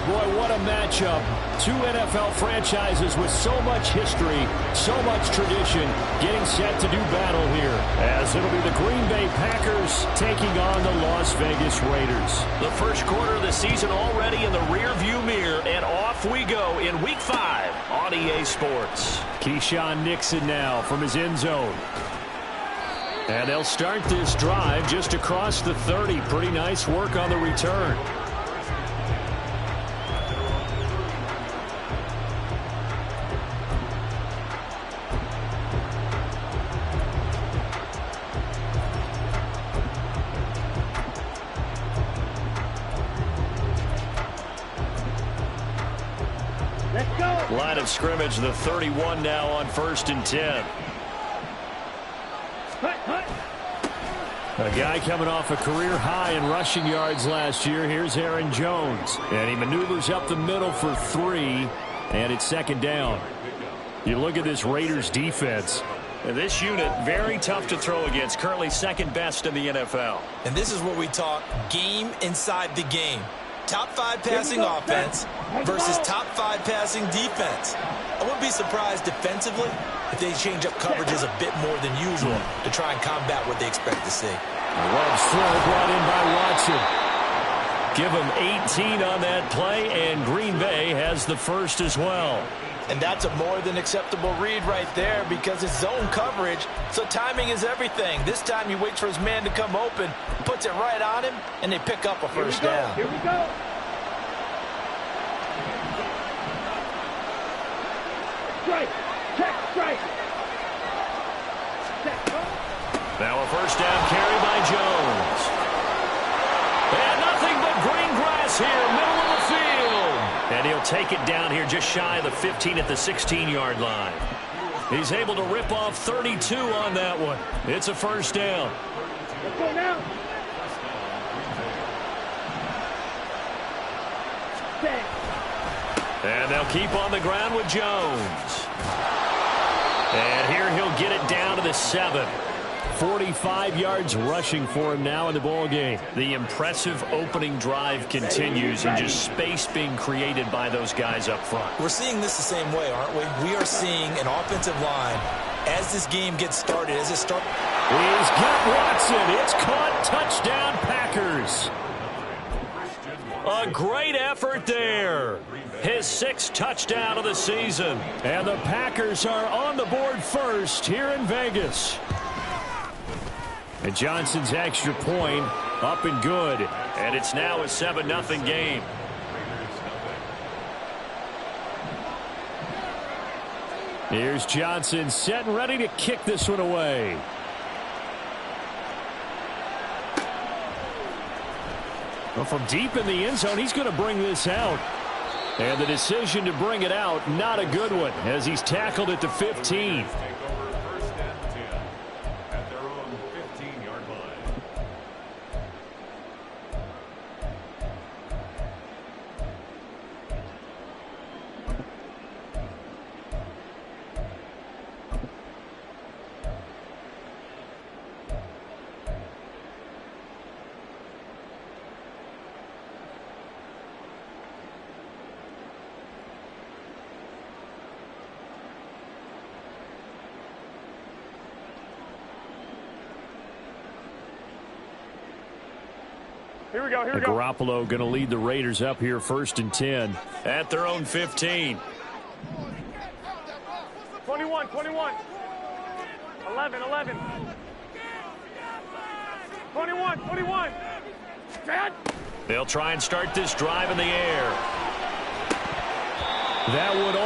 Boy, what a matchup. Two NFL franchises with so much history, so much tradition, getting set to do battle here. As it'll be the Green Bay Packers taking on the Las Vegas Raiders. The first quarter of the season already in the rearview mirror, and off we go in Week 5 on EA Sports. Keyshawn Nixon now from his end zone. And they'll start this drive just across the 30. Pretty nice work on the return. Line of scrimmage, the 31 now on 1st and 10. A guy coming off a career high in rushing yards last year. Here's Aaron Jones. And he maneuvers up the middle for 3. And it's 2nd down. You look at this Raiders defense. This unit, very tough to throw against. Currently 2nd best in the NFL. And this is what we talk game inside the game. Top 5 passing offense versus top 5 passing defense. I wouldn't be surprised defensively if they change up coverages a bit more than usual to try and combat what they expect to see. Love's throw brought in by Watson. Give him 18 on that play, and Green Bay has the first as well. And that's a more than acceptable read right there because it's zone coverage, so timing is everything. This time he waits for his man to come open, puts it right on him, and they pick up a first down. Here we go. Strike. Check. Strike. Now a first down carry by Jones. And nothing but green grass here, middle of the field. And he'll take it down here just shy of the 15 at the 16-yard line. He's able to rip off 32 on that one. It's a first down. Let's go now. And they'll keep on the ground with Jones. And here he'll get it down to the 7. 45 yards rushing for him now in the ball game. The impressive opening drive continues, and just space being created by those guys up front. We're seeing this the same way, aren't we? We are seeing an offensive line as this game gets started. He's got Watson. It's caught. Touchdown, Packers. A great effort there. His 6th touchdown of the season. And the Packers are on the board first here in Vegas. And Johnson's extra point up and good. And it's now a 7-0 game. Here's Johnson set and ready to kick this one away. Well, from deep in the end zone, he's going to bring this out. And the decision to bring it out, not a good one, as he's tackled at the 15. Here we go. Garoppolo going to lead the Raiders up here 1st and 10 at their own 15. 21. 11. 21. Dad. They'll try and start this drive in the air. That would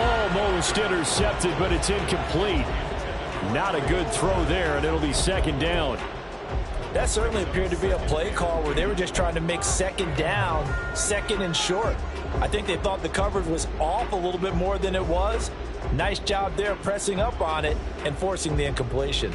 almost intercepted, but it's incomplete. Not a good throw there, and it'll be 2nd down. That certainly appeared to be a play call where they were just trying to make 2nd down, 2nd and short. I think they thought the coverage was off a little bit more than it was. Nice job there pressing up on it and forcing the incompletion.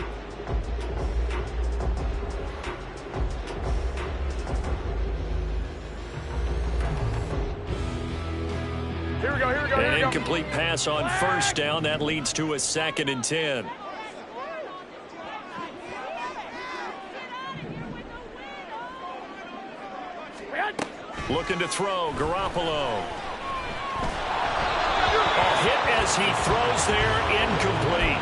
Here we go. An incomplete pass on 1st down. That leads to a 2nd and 10. Looking to throw, Garoppolo. as he throws there, incomplete.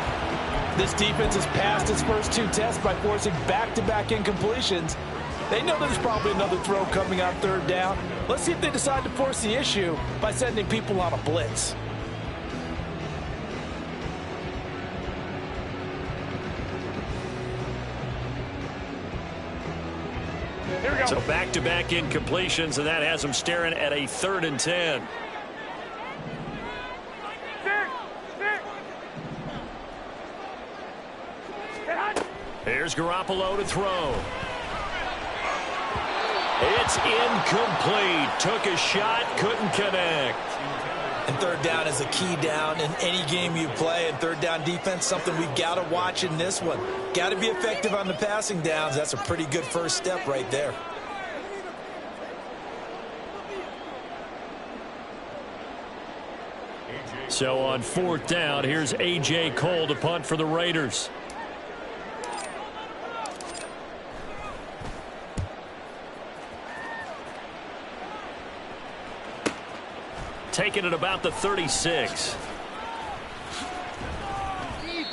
This defense has passed its first 2 tests by forcing back-to-back incompletions. They know there's probably another throw coming on 3rd down. Let's see if they decide to force the issue by sending people on a blitz. Here we go. So back-to-back incompletions, and that has them staring at a 3rd and 10. Here's Garoppolo to throw. It's incomplete. Took a shot, couldn't connect. And 3rd down is a key down in any game you play. And 3rd down defense, something we've got to watch in this one. Got to be effective on the passing downs. That's a pretty good first step right there. So on 4th down, here's A.J. Cole to punt for the Raiders. Taking it about the 36.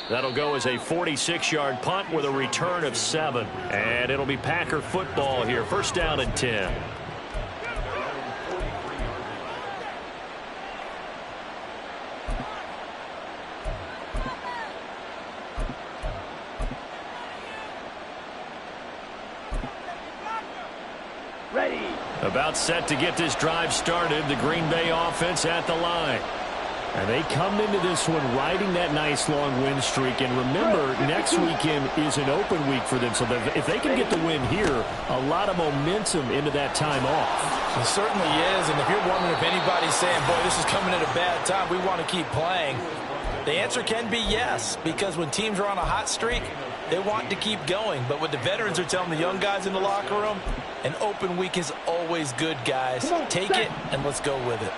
That'll go as a 46-yard punt with a return of 7. And it'll be Packer football here. 1st down and 10. About set to get this drive started. The Green Bay offense at the line. And they come into this one riding that nice long win streak. And remember, next weekend is an open week for them. So if they can get the win here, a lot of momentum into that time off. It certainly is. And if you're wondering if anybody's saying, boy, this is coming at a bad time, we want to keep playing, the answer can be yes. Because when teams are on a hot streak, they want to keep going. But what the veterans are telling the young guys in the locker room, an open week is always good, guys. Take it, and let's go with it.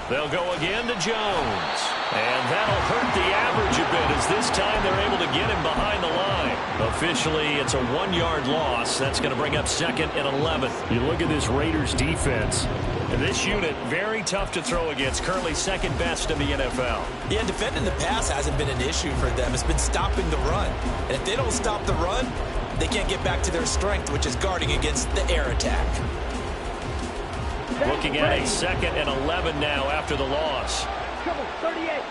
They'll go again to Jones. And that'll hurt the average a bit as this time they're able to get him behind the line. Officially, it's a 1-yard loss. That's going to bring up 2nd and 11. You look at this Raiders defense. And this unit, very tough to throw against. Currently 2nd best in the NFL. Yeah, defending the pass hasn't been an issue for them. It's been stopping the run. And if they don't stop the run, they can't get back to their strength, which is guarding against the air attack. Looking at a 2nd and 11 now after the loss. 38.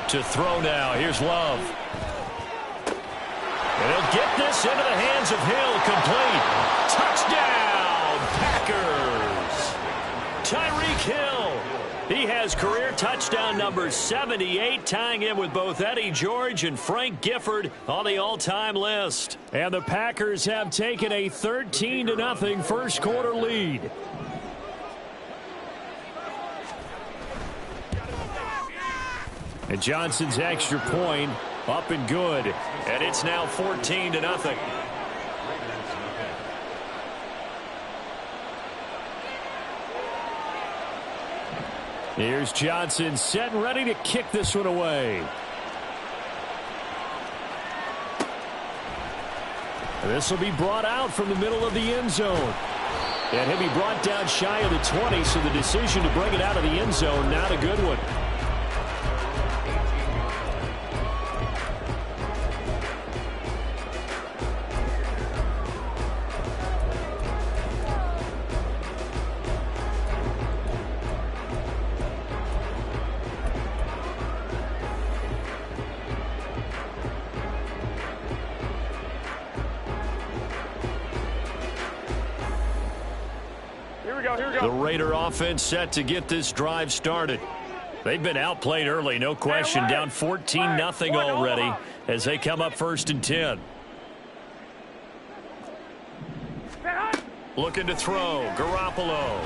To throw now. Here's Love. And he'll get this into the hands of Hill. Complete. Touchdown, Packers. Tyreek Hill. He has career touchdown number 78, tying him with both Eddie George and Frank Gifford on the all-time list. And the Packers have taken a 13-0 first quarter lead. And Johnson's extra point up and good. And it's now 14-0. Here's Johnson set and ready to kick this one away. This will be brought out from the middle of the end zone. And he'll be brought down shy of the 20, so the decision to bring it out of the end zone, not a good one. The Raider offense set to get this drive started. They've been outplayed early, no question. Down 14-0 already as they come up 1st and 10. Looking to throw. Garoppolo.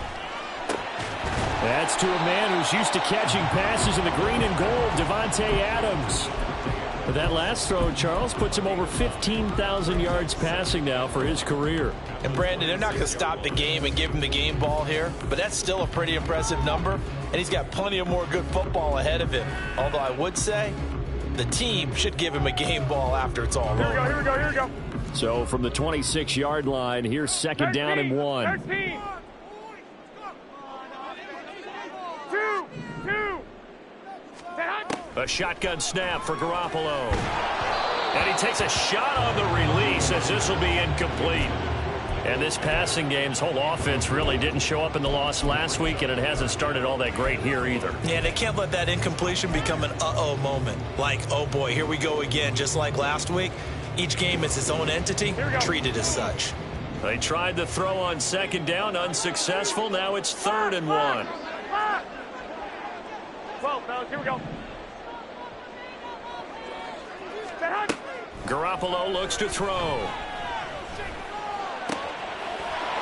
That's to a man who's used to catching passes in the green and gold, Devontae Adams. But that last throw, Charles, puts him over 15,000 yards passing now for his career. And Brandon, they're not going to stop the game and give him the game ball here, but that's still a pretty impressive number, and he's got plenty of more good football ahead of him. Although I would say the team should give him a game ball after it's all over. Here we go. So from the 26-yard line, here's 2nd down and 1. 13. A shotgun snap for Garoppolo. And he takes a shot on the release as this will be incomplete. And this passing game's whole offense really didn't show up in the loss last week, and it hasn't started all that great here either. Yeah, they can't let that incompletion become an uh-oh moment. Like, oh boy, here we go again, just like last week. Each game is its own entity, treated as such. They tried to throw on second down, unsuccessful. Now it's 3rd and 1. 12, fellas, here we go. Garoppolo looks to throw.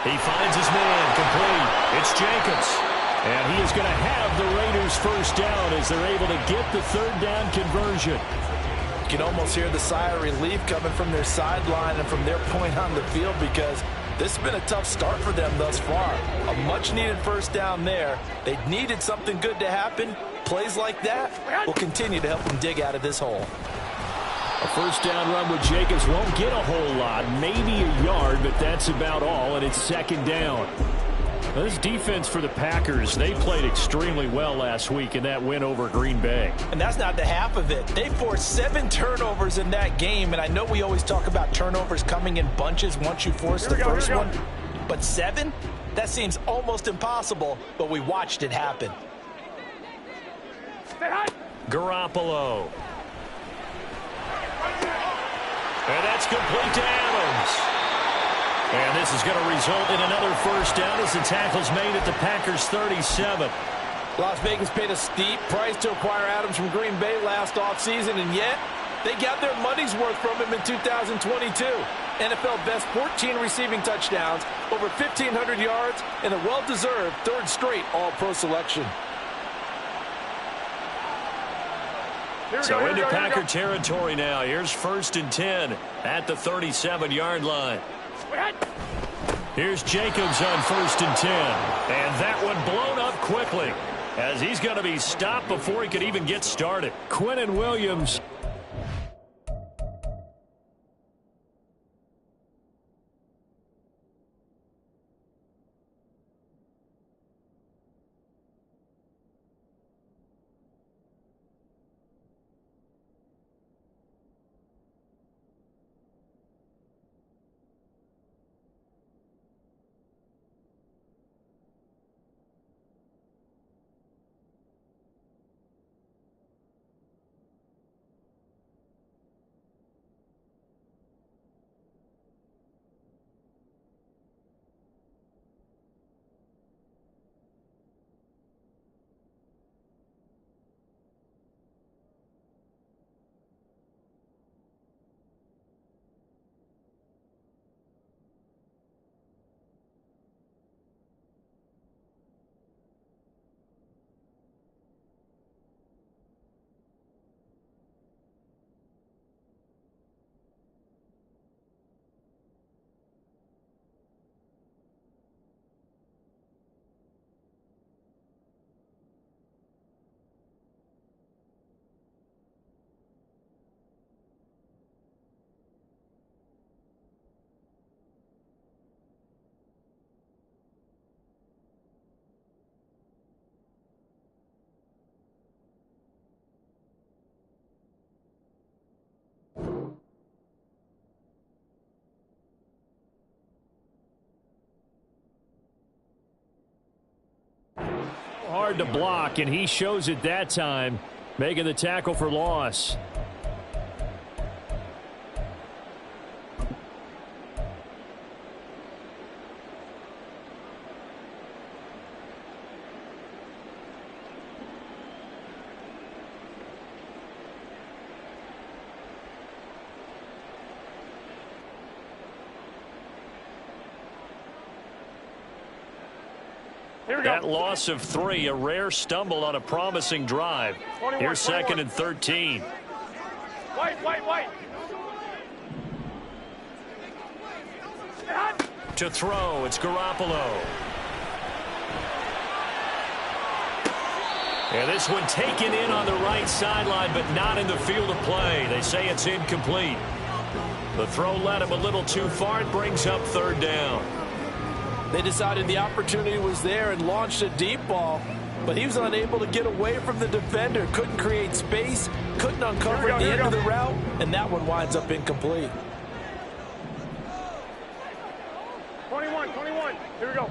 He finds his man, complete. It's Jacobs. And he is going to have the Raiders first down as they're able to get the 3rd down conversion. You can almost hear the sigh of relief coming from their sideline and from their point on the field, because this has been a tough start for them thus far. A much-needed first down there. They needed something good to happen. Plays like that will continue to help them dig out of this hole. A first down run with Jacobs won't get a whole lot, maybe a yard, but that's about all, and it's 2nd down. This defense for the Packers, they played extremely well last week in that win over Green Bay. And that's not the half of it. They forced 7 turnovers in that game, and I know we always talk about turnovers coming in bunches once you force the first one, but 7? That seems almost impossible, but we watched it happen. Garoppolo. And that's complete to Adams. And this is going to result in another first down as the tackle's made at the Packers' 37. Las Vegas paid a steep price to acquire Adams from Green Bay last offseason, and yet they got their money's worth from him in 2022. NFL best 14 receiving touchdowns, over 1,500 yards, and a well-deserved 3rd straight All-Pro selection. So into Packer territory now. Here's 1st and 10 at the 37-yard line. Here's Jacobs on 1st and 10. And that one blown up quickly as he's going to be stopped before he could even get started. Quinnen Williams. Hard to block, and he shows it that time, making the tackle for loss. That loss of 3, a rare stumble on a promising drive. Here's 2nd and 13. White. To throw, it's Garoppolo. And this one taken in on the right sideline, but not in the field of play. They say it's incomplete. The throw led him a little too far. It brings up 3rd down. They decided the opportunity was there and launched a deep ball. but he was unable to get away from the defender. Couldn't create space, couldn't uncover the end of the route, and that one winds up incomplete. 21. Here we go.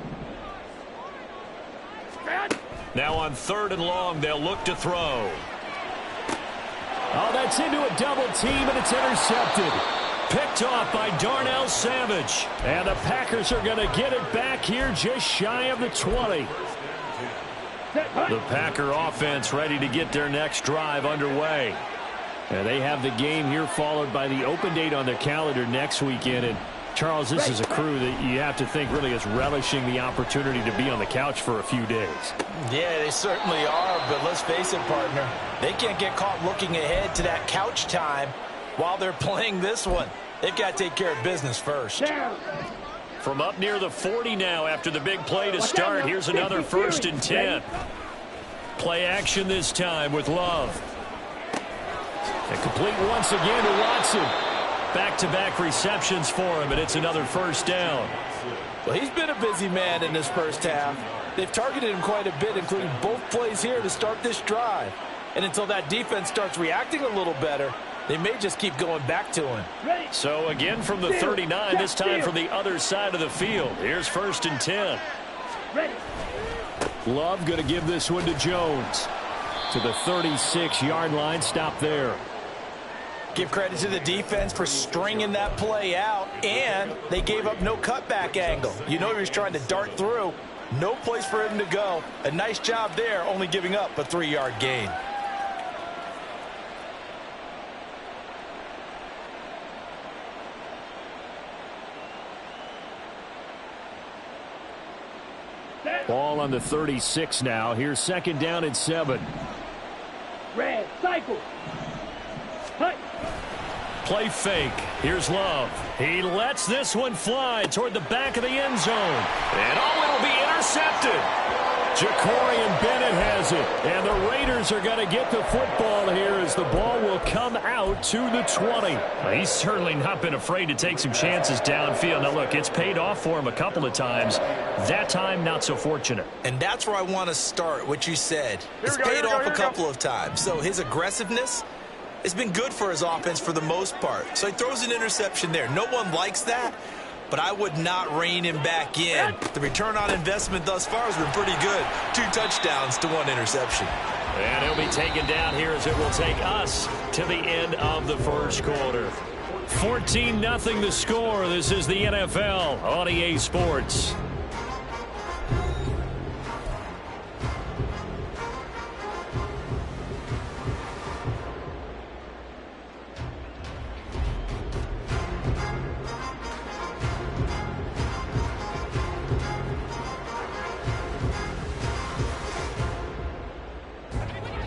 Now on 3rd and long, they'll look to throw. Oh, that's into a double team, and it's intercepted. Picked off by Darnell Savage. And the Packers are going to get it back here just shy of the 20. The Packer offense ready to get their next drive underway. And they have the game here followed by the open date on their calendar next weekend. And Charles, this is a crew that you have to think really is relishing the opportunity to be on the couch for a few days. Yeah, they certainly are, but let's face it, partner. They can't get caught looking ahead to that couch time while they're playing this one. They've got to take care of business first. From up near the 40 now after the big play to start. Here's another 1st and 10. Play action this time with Love. And complete once again to Watson. Back-to-back receptions for him, and it's another 1st down. Well, he's been a busy man in this first half. They've targeted him quite a bit, including both plays here to start this drive. And until that defense starts reacting a little better, they may just keep going back to him. So again from the 39, this time from the other side of the field. Here's 1st and 10. Love going to give this one to Jones. To the 36-yard line, stop there. Give credit to the defense for stringing that play out, and they gave up no cutback angle. You know he was trying to dart through. No place for him to go. A nice job there, only giving up a 3-yard gain. Ball on the 36 now. Here's 2nd down and 7. Red, cycle. Hut. Play fake. Here's Love. He lets this one fly toward the back of the end zone. And it'll be intercepted. Jacorian Bennett has it. And the Raiders are going to get the football here as the ball will come out to the 20. Well, he's certainly not been afraid to take some chances downfield. Now, look, it's paid off for him a couple of times. That time, not so fortunate. And that's where I want to start, what you said. It's paid off a couple of times. So his aggressiveness has been good for his offense for the most part. So he throws an interception there. No one likes that, but I would not rein him back in. The return on investment thus far has been pretty good. 2 touchdowns to 1 interception. And he'll be taken down here as it will take us to the end of the first quarter. 14-0 the score. This is the NFL on EA Sports.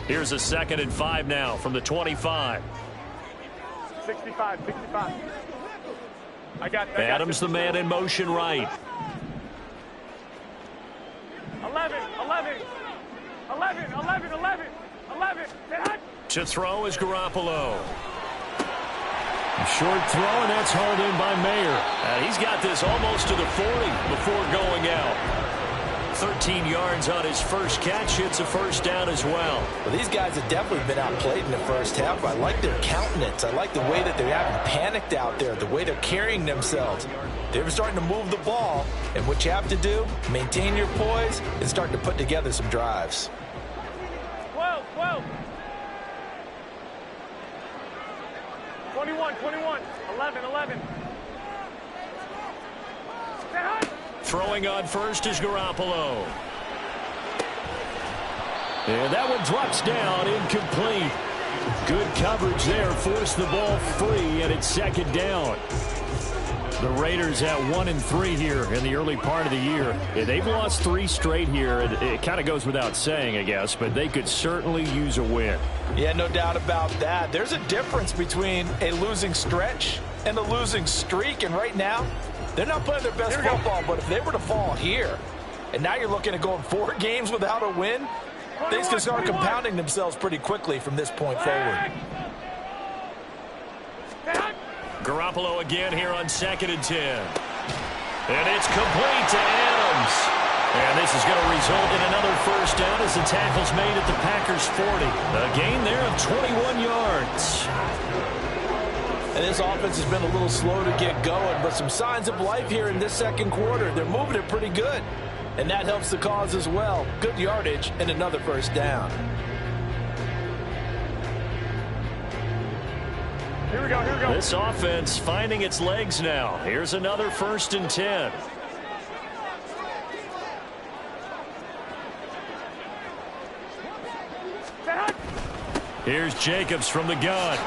Here's a 2nd and 5 now from the 25. 65. Adams the man in motion right. 11. To throw is Garoppolo. Short throw, and that's hauled in by Mayer. He's got this almost to the 40 before going out. 13 yards on his first catch. It's a 1st down as well. Well, these guys have definitely been outplayed in the first half. I like their countenance. I like the way that they haven't panicked out there, the way they're carrying themselves. They're starting to move the ball, and what you have to do, maintain your poise and start to put together some drives. 12. 21. 11. Throwing on first is Garoppolo. And that one drops down, incomplete. Good coverage there, forced the ball free, and it's 2nd down. The Raiders at 1-3 here in the early part of the year. They've lost 3 straight here. It kind of goes without saying, I guess, but they could certainly use a win. Yeah, no doubt about that. There's a difference between a losing stretch and a losing streak, and right now, they're not playing their best football, but if they were to fall here, and now you're looking at going 4 games without a win, things can start compounding themselves pretty quickly from this point forward. Garoppolo again here on 2nd and 10. And it's complete to Adams. And this is going to result in another first down as the tackle's made at the Packers' 40. A gain there of 21 yards. And this offense has been a little slow to get going, but some signs of life here in this second quarter. They're moving it pretty good, and that helps the cause as well. Good yardage and another first down. Here we go, here we go. This offense finding its legs now. Here's another 1st and 10. Here's Jacobs from the gun.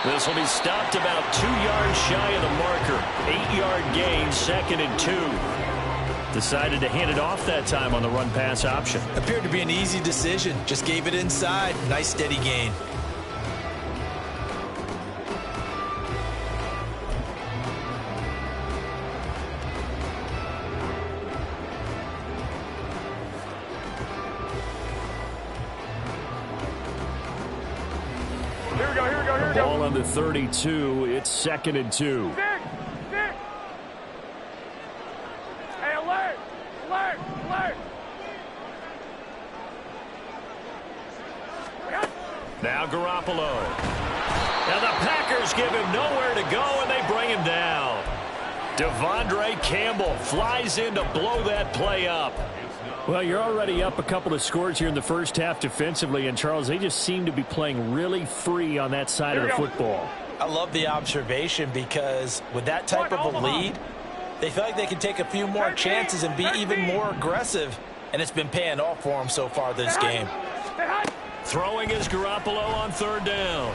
This will be stopped about 2 yards shy of the marker. 8-yard gain, 2nd and 2. Decided to hand it off that time on the run-pass option. Appeared to be an easy decision. Just gave it inside. Nice steady gain. Ball on the 32. It's 2nd and 2. Stick! Hey, alert! Alert! Alert! Now Garoppolo. Now the Packers give him nowhere to go, and they bring him down. Devondre Campbell flies in to blow that play up. Well, you're already up a couple of scores here in the first half defensively, and Charles, they just seem to be playing really free on that side of the football. I love the observation because with that type of a lead, they feel like they can take a few more chances and be even more aggressive, and it's been paying off for them so far this game. Throwing is Garoppolo on 3rd down.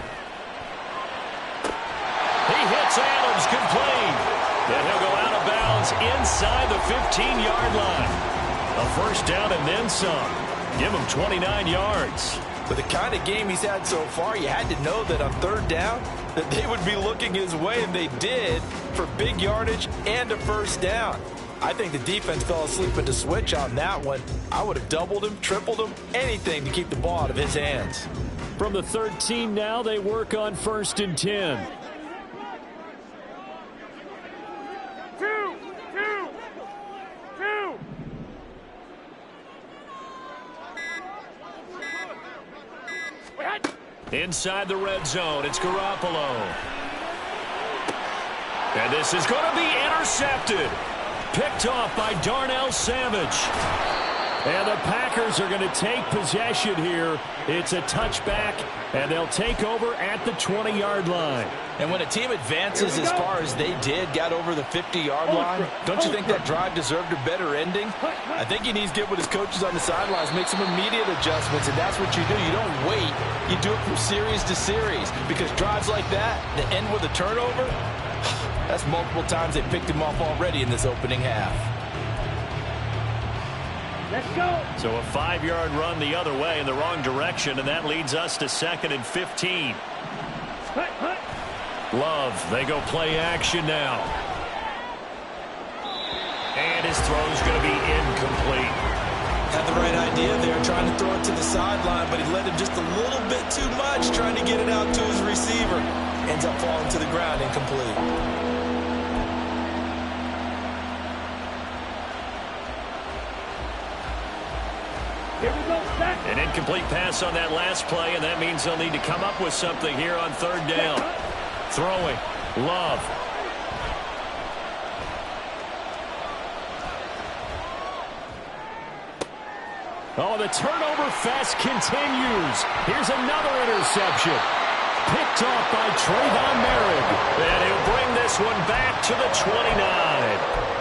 He hits Adams complete. Then he'll go out of bounds inside the 15-yard line. A first down and then some. Give him 29 yards. With the kind of game he's had so far, you had to know that on 3rd down that they would be looking his way, and they did, for big yardage and a first down. I think the defense fell asleep at the switch on that one. I would have doubled him, tripled him, anything to keep the ball out of his hands. From the 13 now, they work on 1st and 10. Two. Inside the red zone, it's Garoppolo. And this is going to be intercepted. Picked off by Darnell Savage. And the Packers are going to take possession here. It's a touchback, and they'll take over at the 20-yard line. And when a team advances as far as they did, got over the 50-yard line, don't you think that drive deserved a better ending? I think he needs to get with his coaches on the sidelines, make some immediate adjustments, and that's what you do. You don't wait. You do it from series to series, because drives like that end with a turnover, that's multiple times they picked him off already in this opening half. Let's go. So a 5-yard run the other way in the wrong direction, and that leads us to 2nd and 15. Love, they go play action now. And his throw's going to be incomplete. Had the right idea there, trying to throw it to the sideline, but he led him just a little bit too much, trying to get it out to his receiver. Ends up falling to the ground, incomplete. An incomplete pass on that last play, and that means they'll need to come up with something here on 3rd down. Throwing, Love. Oh, the turnover fest continues. Here's another interception. Picked off by Trayvon Merrick. And he'll bring this one back to the 29.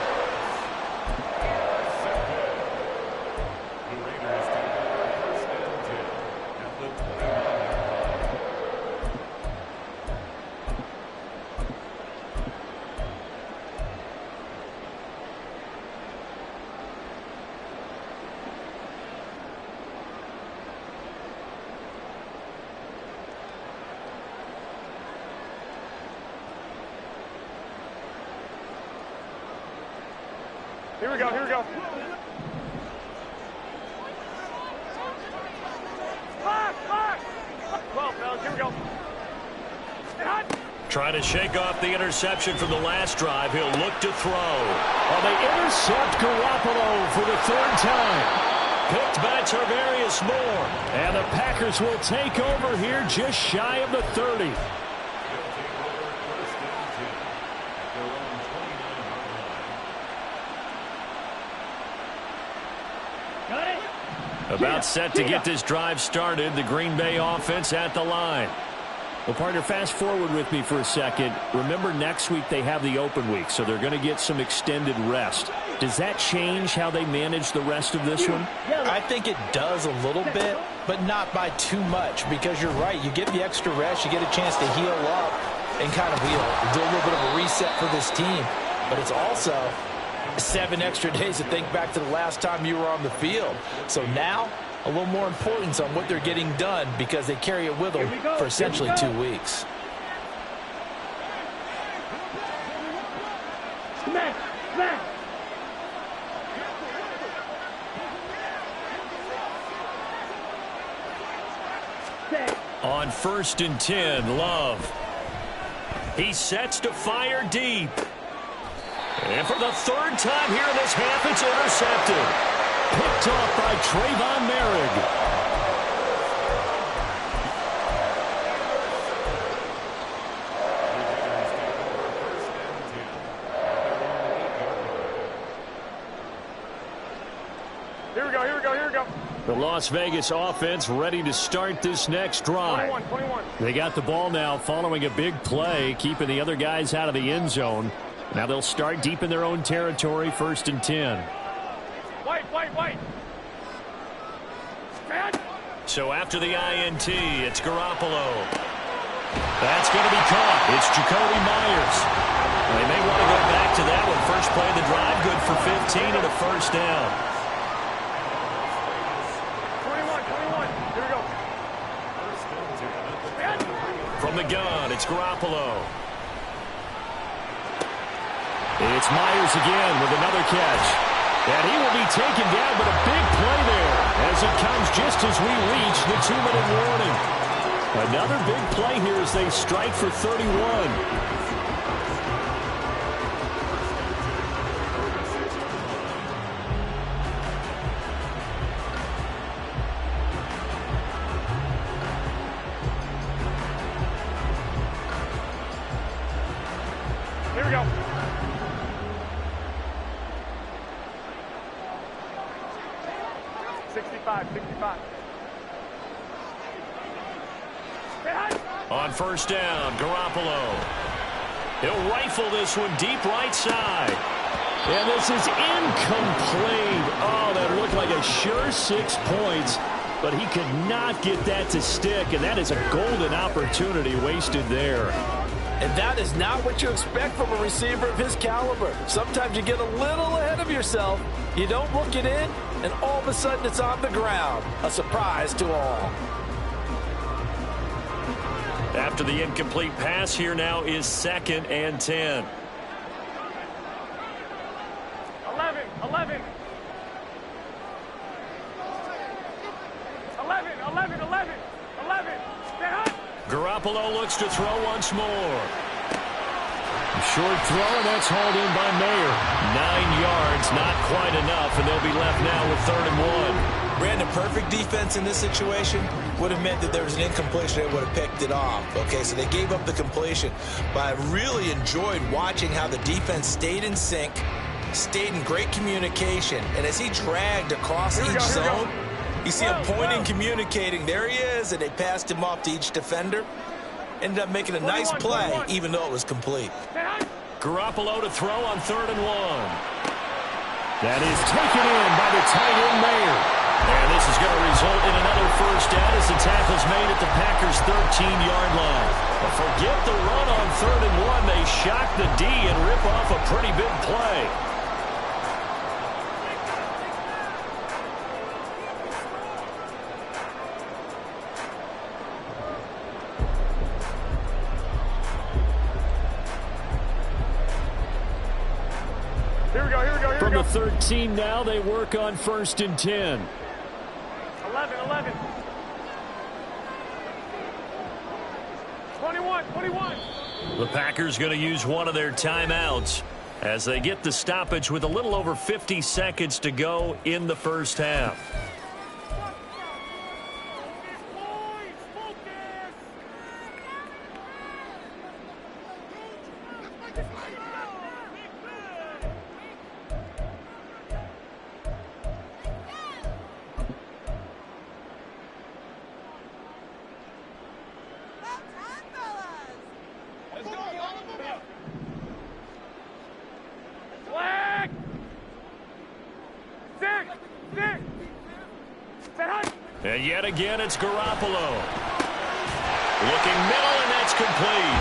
Here we go, here we go. Lock! 12, fellas, here we go. Stay hot. Trying to shake off the interception from the last drive. He'll look to throw. Well, they intercept Garoppolo for the third time. Picked by Tarvarius Moore. And the Packers will take over here just shy of the 30. About set to get this drive started. The Green Bay offense at the line. Well, partner, fast forward with me for a second. Remember, next week they have the open week, so they're going to get some extended rest. Does that change how they manage the rest of this one? I think it does a little bit, but not by too much, because you're right. You get the extra rest. You get a chance to heal up and kind of do a little bit of a reset for this team. But it's also 7 extra days to think back to the last time you were on the field. So now, a little more importance on what they're getting done because they carry it with them for essentially 2 weeks. Smack! Smack! On 1st and 10, Love. He sets to fire deep. And for the third time here in this half, it's intercepted. Picked off by Trayvon Merrick. Here we go, here we go, here we go. The Las Vegas offense ready to start this next drive. 21. They got the ball now following a big play, keeping the other guys out of the end zone. Now they'll start deep in their own territory, 1st and 10. White. So after the INT, it's Garoppolo. That's going to be caught. It's Jacoby Myers. They may want to go back to that one. First play of the drive, good for 15 and a first down. 21. Here we go. From the gun, it's Garoppolo. It's Myers again with another catch. And he will be taken down, but a big play there as it comes just as we reach the 2-minute warning. Another big play here as they strike for 31. Here we go. On 1st down, Garoppolo. He'll rifle this one deep right side. And this is incomplete. Oh, that looked like a sure 6 points, but he could not get that to stick, and that is a golden opportunity wasted there. And that is not what you expect from a receiver of his caliber. Sometimes you get a little ahead of yourself. You don't look it in, and all of a sudden it's on the ground. A surprise to all. After the incomplete pass, here now is 2nd and 10. 11. Garoppolo looks to throw once more. Short throw, and that's hauled in by Mayer. 9 yards, not quite enough, and they'll be left now with 3rd and 1. Brandon, perfect defense in this situation would have meant that there was an incompletion. They would have picked it off. Okay, so they gave up the completion. But I really enjoyed watching how the defense stayed in sync, stayed in great communication. And as he dragged across each zone, you see him pointing, communicating. There he is, and they passed him off to each defender. Ended up making a nice play, even though it was complete. Garoppolo to throw on 3rd and 1. That is taken in by the tight end Mayer. And this is going to result in another first down as the tackle's made at the Packers' 13-yard line. But forget the run on 3rd and 1. They shock the D and rip off a pretty big play. From the 13 now, they work on 1st and 10. 11. 21. The Packers going to use one of their timeouts as they get the stoppage with a little over 50 seconds to go in the first half. And yet again, it's Garoppolo. Looking middle, and that's complete.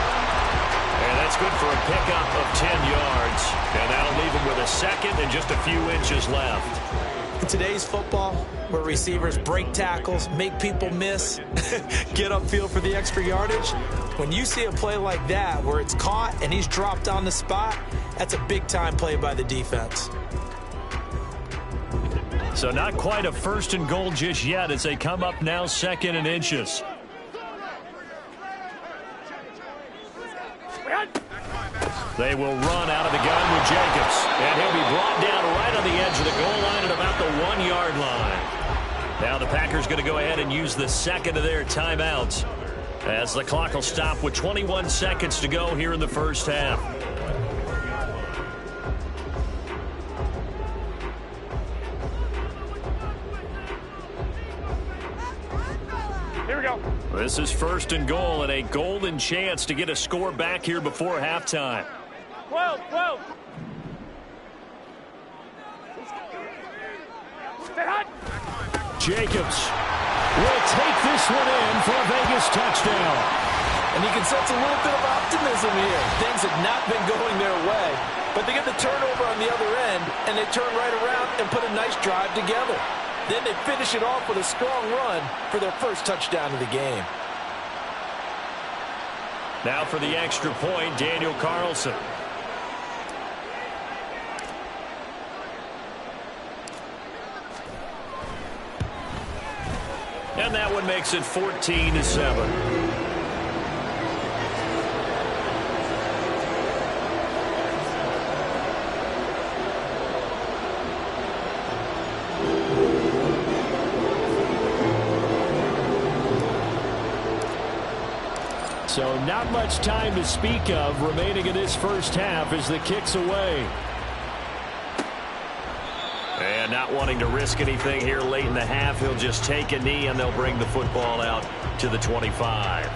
And that's good for a pickup of 10 yards. And that'll leave him with a second and just a few inches left. In today's football, where receivers break tackles, make people miss, get upfield for the extra yardage, when you see a play like that where it's caught and he's dropped on the spot, that's a big-time play by the defense. So not quite a first and goal just yet as they come up now second and inches. They will run out of the gun with Jacobs. And he'll be brought down right on the edge of the goal line at about the 1-yard line. Now the Packers going to go ahead and use the second of their timeouts as the clock will stop with 21 seconds to go here in the first half. This is first and goal and a golden chance to get a score back here before halftime. 12. Jacobs will take this one in for a Vegas touchdown. And you can sense a little bit of optimism here. Things have not been going their way, but they get the turnover on the other end, and they turn right around and put a nice drive together. Then they finish it off with a strong run for their first touchdown of the game. Now for the extra point, Daniel Carlson. And that one makes it 14-7. So not much time to speak of remaining in this first half as the kick's away. And not wanting to risk anything here late in the half, he'll just take a knee and they'll bring the football out to the 25.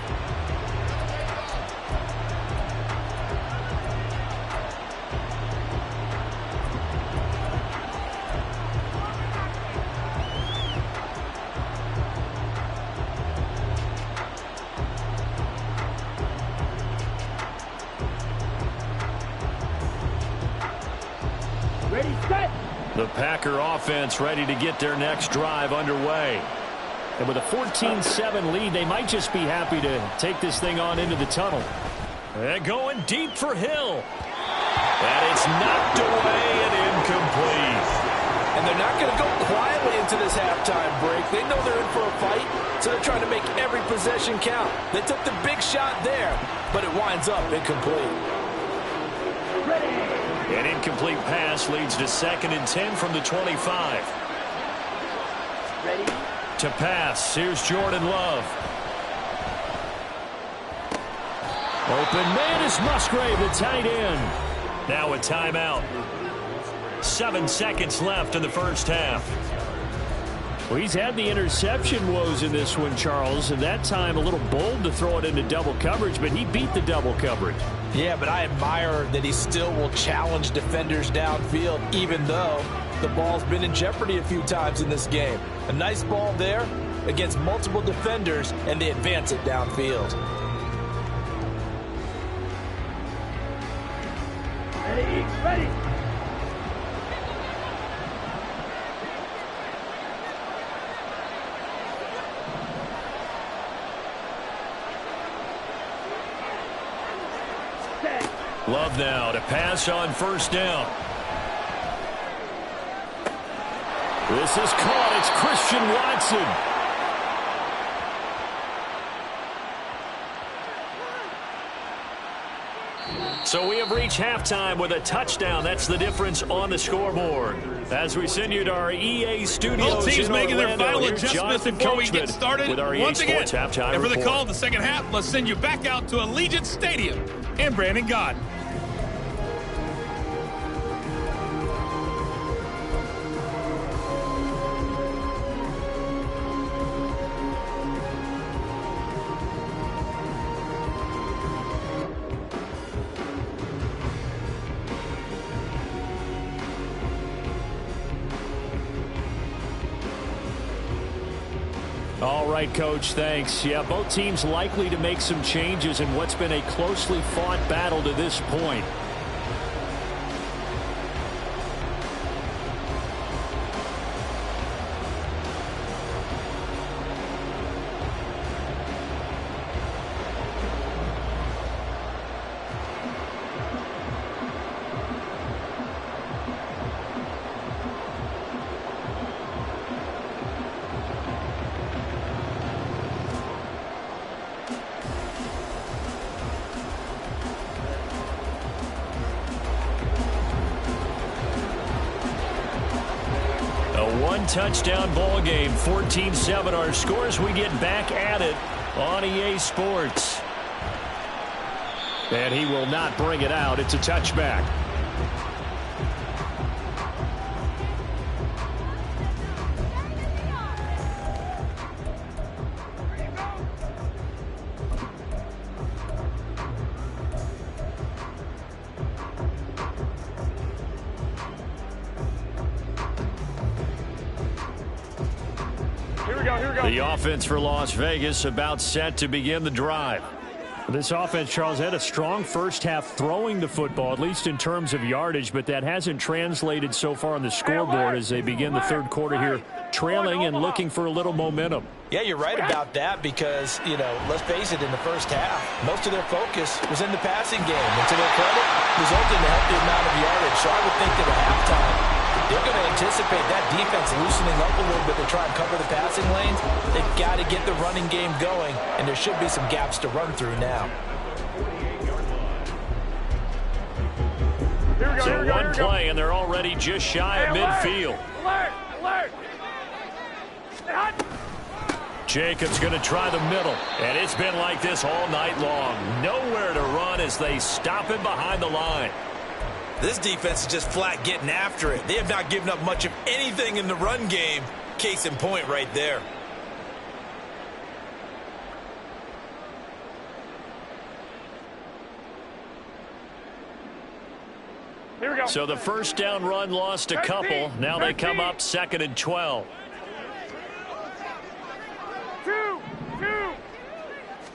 The Packer offense ready to get their next drive underway. And with a 14-7 lead, they might just be happy to take this thing on into the tunnel. And going deep for Hill. And it's knocked away and incomplete. And they're not going to go quietly into this halftime break. They know they're in for a fight, so they're trying to make every possession count. They took the big shot there, but it winds up incomplete. An incomplete pass leads to 2nd and 10 from the 25. Ready? To pass, here's Jordan Love. Open man is Musgrave, the tight end. Now a timeout. 7 seconds left in the first half. Well, he's had the interception woes in this one, Charles, and that time a little bold to throw it into double coverage, but he beat the double coverage. Yeah, but I admire that he still will challenge defenders downfield, even though the ball's been in jeopardy a few times in this game. A nice ball there against multiple defenders, and they advance it downfield. Ready. Love now to pass on first down. This is caught. It's Christian Watson. So we have reached halftime with a touchdown. That's the difference on the scoreboard. As we send you to our EA studios, both teams making their final here's adjustments Jonathan before we get Coachman started with our once EA again. Sports halftime And for the report. call of the second half, let's send you back out to Allegiant Stadium and Brandon Gaudin. All right, Coach, thanks. Yeah, both teams likely to make some changes in what's been a closely fought battle to this point. Touchdown ball game, 14-7 our scores. We get back at it on EA Sports. And he will not bring it out. It's a touchback. The offense for Las Vegas about set to begin the drive. This offense, Charles, had a strong first half throwing the football, at least in terms of yardage, but that hasn't translated so far on the scoreboard as they begin the third quarter here, trailing and looking for a little momentum. Yeah, you're right about that because, you know, let's face it, in the first half, most of their focus was in the passing game. And to their credit, resulted in a healthy amount of yardage. So I would think that at halftime, they're going to anticipate that defense loosening up a little bit to try and cover the passing lanes. They've got to get the running game going, and there should be some gaps to run through now. So one play, and they're already just shy of midfield. Alert! Alert! Jacobs going to try the middle, and it's been like this all night long. Nowhere to run as they stop him behind the line. This defense is just flat getting after it. They have not given up much of anything in the run game. Case in point right there. Here we go. So the first down run lost a couple. Now they come up 2nd and 12. 2,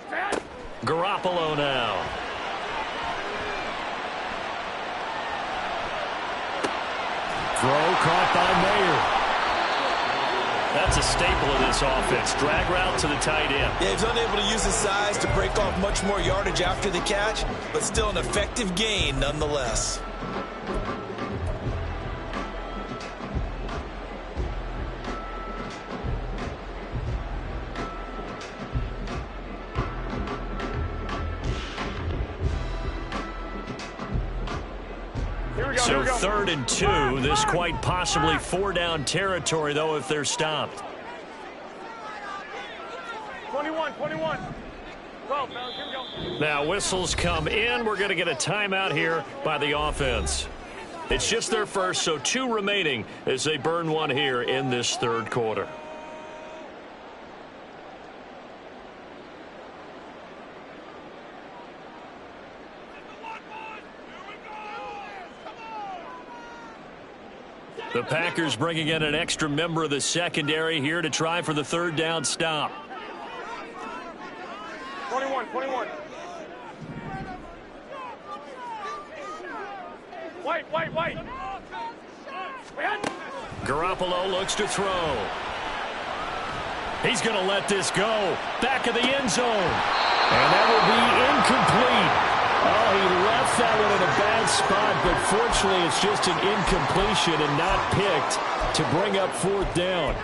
10. Garoppolo now. Throw caught by Mayer. That's a staple of this offense. Drag route to the tight end. Yeah, he's unable to use his size to break off much more yardage after the catch, but still an effective gain nonetheless. So 3rd and 2. This quite possibly 4-down territory, though, if they're stopped. 21. 12, fellas, here we go. Now whistles come in. We're going to get a timeout here by the offense. It's just their first, so 2 remaining as they burn one here in this third quarter. The Packers bringing in an extra member of the secondary here to try for the 3rd down stop. 21. White. Garoppolo looks to throw. He's going to let this go. Back of the end zone. And that will be incomplete. Oh, he left that one in a bad spot, but fortunately it's just an incompletion and not picked to bring up 4th down.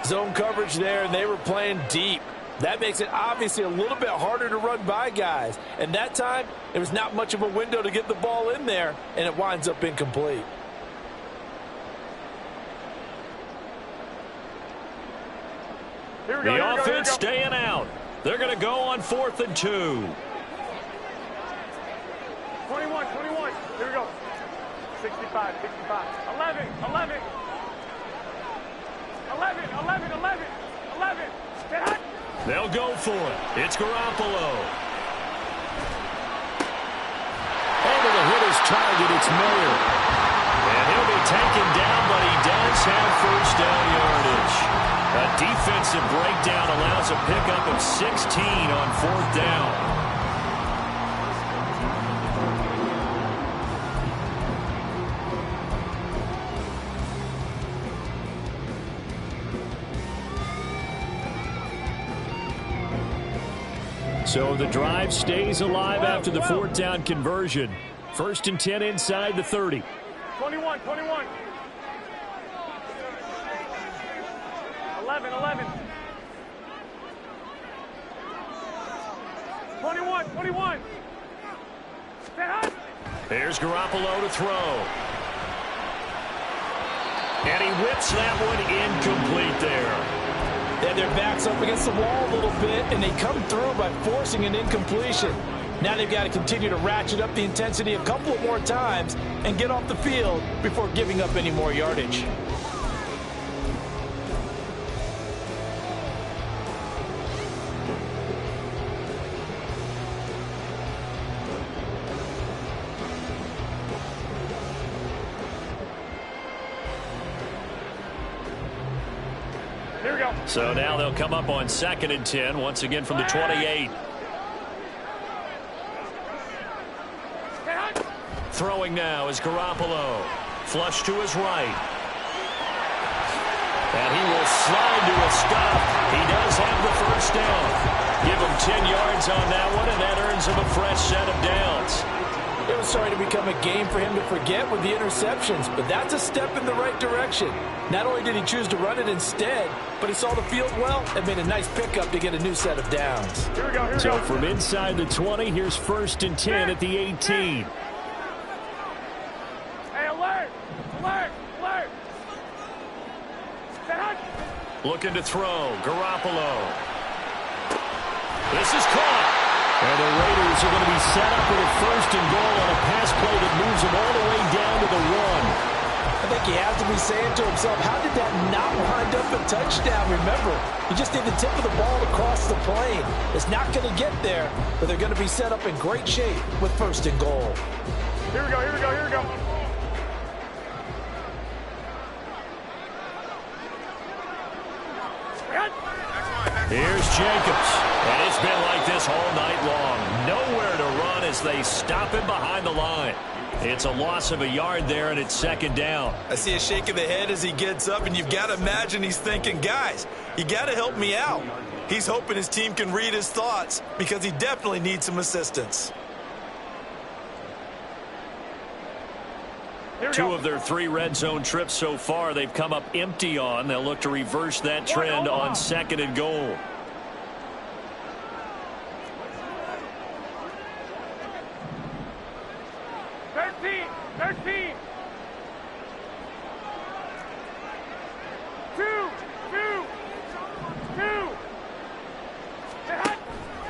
Zone coverage there, and they were playing deep. That makes it obviously a little bit harder to run by guys. And that time, it was not much of a window to get the ball in there, and it winds up incomplete. The offense staying out. They're going to go on 4th and 2. 21. Here we go. 65. 11. 10. They'll go for it. It's Garoppolo. Over to hit his target, it's Miller. And he'll be taken down, but he does have first down yardage. A defensive breakdown allows a pickup of 16 on 4th down. So the drive stays alive after the 4th down conversion. 1st and 10 inside the 30. 21. 11. 21. There's Garoppolo to throw. And he whips that one incomplete there. They had their backs up against the wall a little bit, and they come through by forcing an incompletion. Now they've got to continue to ratchet up the intensity a couple of more times and get off the field before giving up any more yardage. Here we go. So now they'll come up on 2nd and 10, once again from the 28. Throwing now is Garoppolo. Flush to his right. And he will slide to a stop. He does have the first down. Give him 10 yards on that one, and that earns him a fresh set of downs. It was starting to become a game for him to forget with the interceptions, but that's a step in the right direction. Not only did he choose to run it instead, but he saw the field well and made a nice pickup to get a new set of downs. Here we go. So from inside the 20, here's 1st and 10 at the 18. Hey, alert! Looking to throw. Garoppolo. This is caught. And the Raiders are going to be set up with a 1st and goal on a pass play that moves them all the way down to the 1. I think he has to be saying to himself, how did that not wind up a touchdown? Remember, you just need the tip of the ball to cross the plane. It's not going to get there, but they're going to be set up in great shape with 1st and goal. Here we go. Here's Jacobs. And it's been like this all night long. Nowhere to run as they stop him behind the line. It's a loss of a yard there, and it's 2nd down. I see a shake of the head as he gets up, and you've got to imagine he's thinking, guys, you got to help me out. He's hoping his team can read his thoughts because he definitely needs some assistance. Two of their 3 red zone trips so far they've come up empty on. They'll look to reverse that trend on 2nd and goal.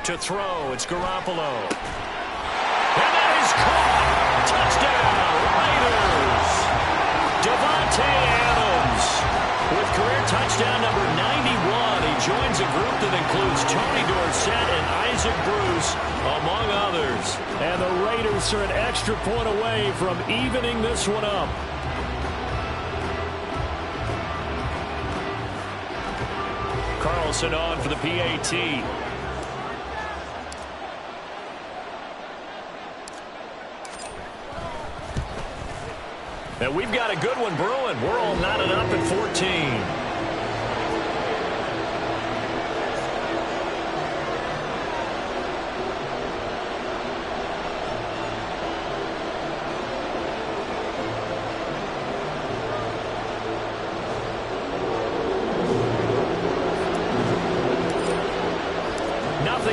To throw, it's Garoppolo. And that is caught. Touchdown, Raiders. Davante Adams with career touchdown number 91. He joins a group that includes Tony Dorsett and Isaac Bruce, among others. And the Raiders are an extra point away from evening this one up. Carlson on for the PAT. And we've got a good one brewing. We're all knotted up at 14.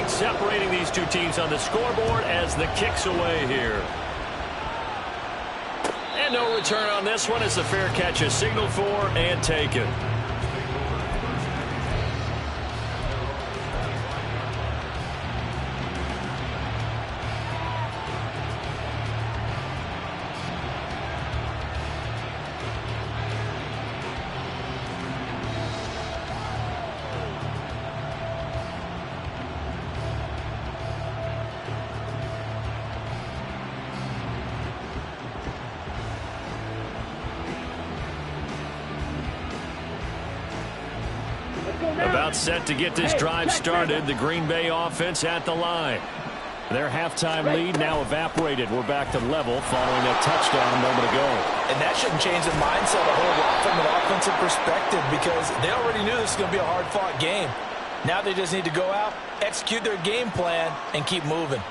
separating these two teams on the scoreboard as the kick's away here. And no return on this one as the fair catch is signaled for and taken. About set to get this drive started. The Green Bay offense at the line. Their halftime lead now evaporated. We're back to level following that touchdown a moment ago. And that shouldn't change the mindset a whole lot from an offensive perspective because they already knew this was going to be a hard-fought game. Now they just need to go out, execute their game plan, and keep moving.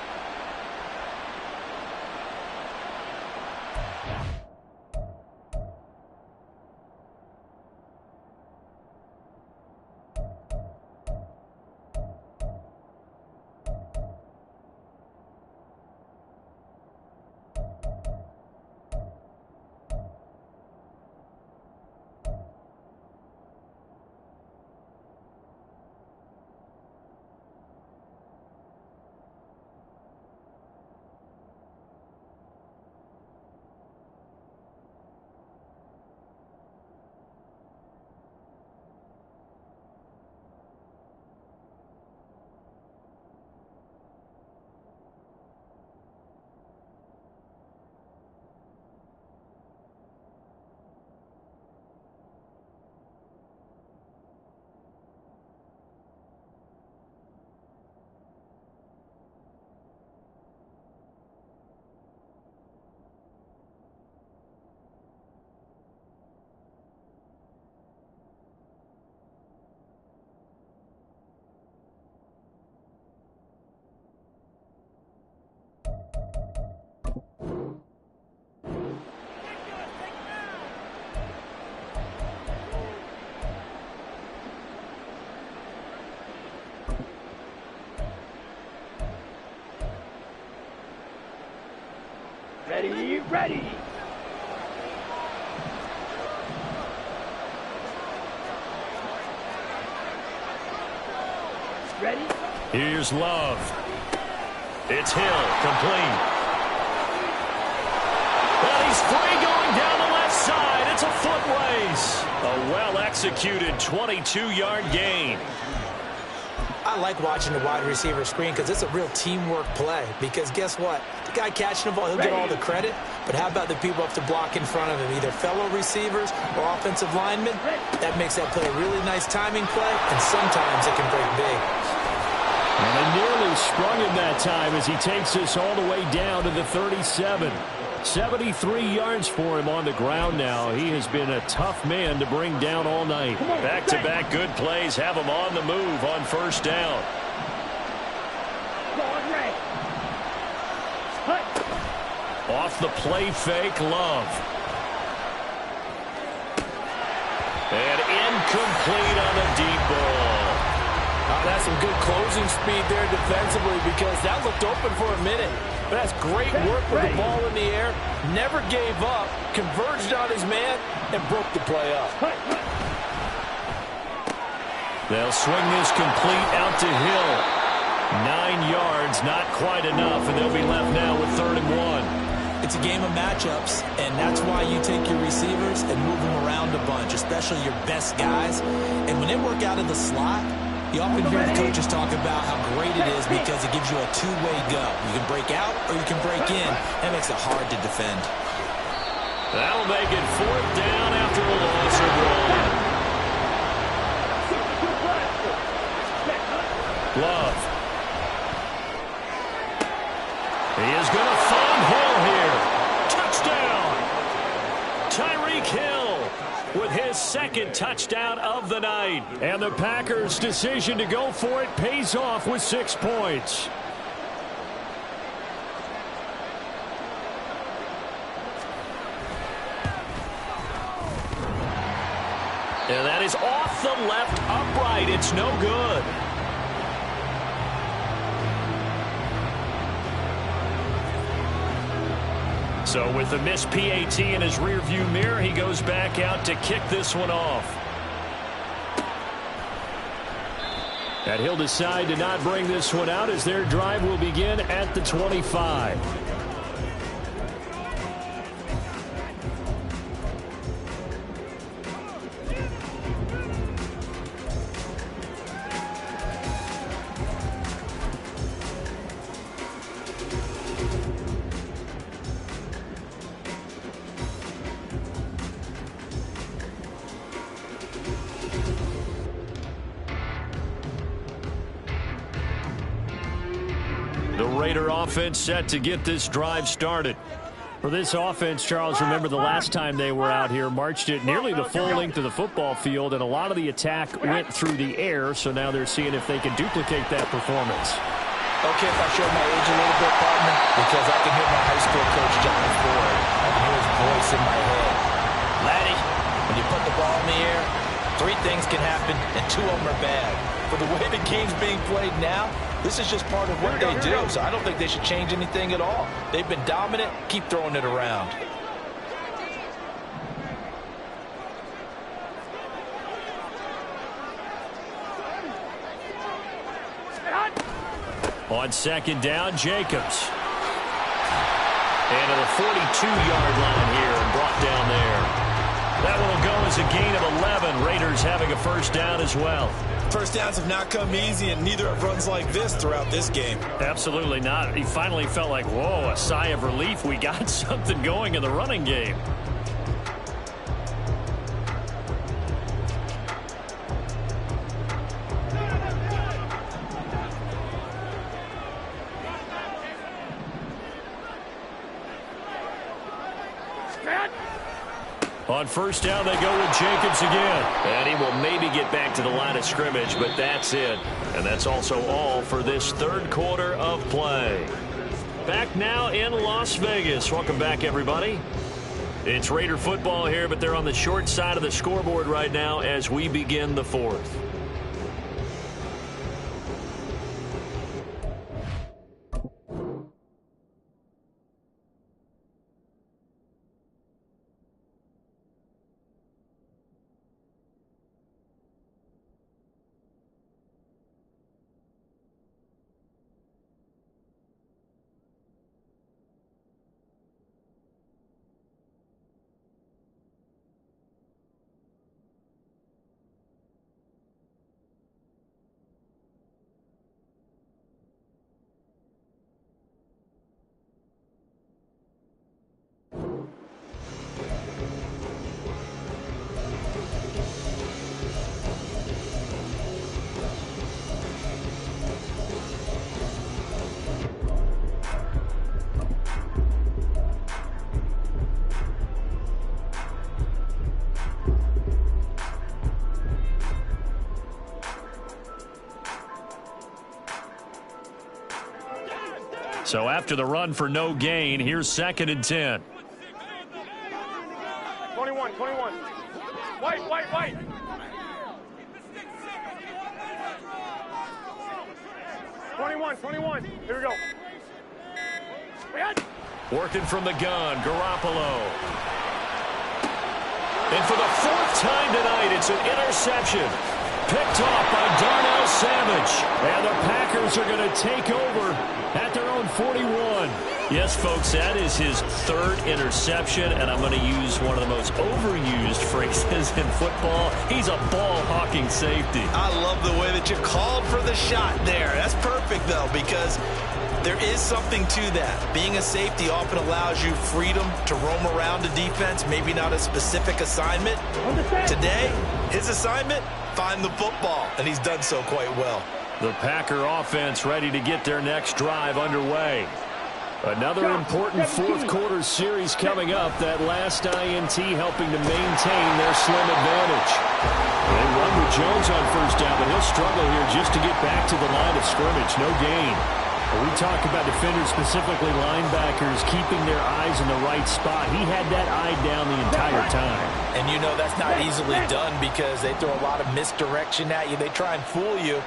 Ready, ready. Ready? Here's Love. It's Hill, complete. And he's free going down the left side. It's a foot race. A well-executed 22-yard gain. I like watching the wide receiver screen because it's a real teamwork play. Because guess what? The guy catching the ball, he'll get all the credit. But how about the people up to block in front of him, either fellow receivers or offensive linemen? That makes that play a really nice timing play, and sometimes it can break big. And they nearly sprung him that time as he takes this all the way down to the 37. 73 yards for him on the ground now. He has been a tough man to bring down all night. Back-to-back good plays have him on the move on first down. Off the play fake, Love. And incomplete on the deep ball. That's some good closing speed there defensively because that looked open for a minute. But that's great work with the ball in the air. Never gave up, converged on his man, and broke the play up. They'll swing this complete out to Hill. 9 yards, not quite enough, and they'll be left now with 3rd and 1. It's a game of matchups, and that's why you take your receivers and move them around a bunch, especially your best guys. And when they work out of the slot, you often hear the coaches talk about how great it is because it gives you a two-way go. You can break out or you can break in. That makes it hard to defend. That'll make it 4th down after a loss of 1. Love. He is going to find Hill here. Touchdown! Tyreek Hill with his 2nd touchdown of the night. And the Packers' decision to go for it pays off with 6 points. And that is off the left upright. It's no good. So with the missed PAT in his rearview mirror, he goes back out to kick this one off. And he'll decide to not bring this one out as their drive will begin at the 25. The Raider offense set to get this drive started. For this offense, Charles, remember the last time they were out here, marched it nearly the full length of the football field, and a lot of the attack went through the air, so now they're seeing if they can duplicate that performance. Okay, if I show my age a little bit, partner, because I can hear my high school coach, John Ford. I can hear his voice in my head. Laddie, when you put the ball in the air, 3 things can happen, and 2 of them are bad. For the way the game's being played now, this is just part of what they do, so I don't think they should change anything at all. They've been dominant. Keep throwing it around. On second down, Jacobs. And to the 42-yard line here and brought down there. That one will go as a gain of 11. Raiders having a first down as well. First downs have not come easy, and neither have runs like this throughout this game. Absolutely not. He finally felt like, whoa, a sigh of relief. We got something going in the running game. On first down, they go with Jacobs again. And he will maybe get back to the line of scrimmage, but that's it. And that's also all for this third quarter of play. Back now in Las Vegas. Welcome back, everybody. It's Raider football here, but they're on the short side of the scoreboard right now as we begin the fourth. So after the run for no gain, here's 2nd and 10. 21. White. 21. Here we go. Working from the gun, Garoppolo. And for the 4th time tonight, it's an interception. Picked off by Darnell Savage. And the Packers are going to take over at their own 41. Yes, folks, that is his 3rd interception, and I'm going to use one of the most overused phrases in football. He's a ball-hawking safety. I love the way that you called for the shot there. That's perfect, though, because there is something to that. Being a safety often allows you freedom to roam around a defense, maybe not a specific assignment. Today, his assignment, find the football, and he's done so quite well. The Packer offense ready to get their next drive underway. Another important 4th quarter series coming up. That last INT helping to maintain their slim advantage. They run with Jones on first down, but he'll struggle here just to get back to the line of scrimmage. No gain. When we talk about defenders, specifically linebackers, keeping their eyes in the right spot. He had that eye down the entire time. And you know that's not easily done because they throw a lot of misdirection at you. They try and fool you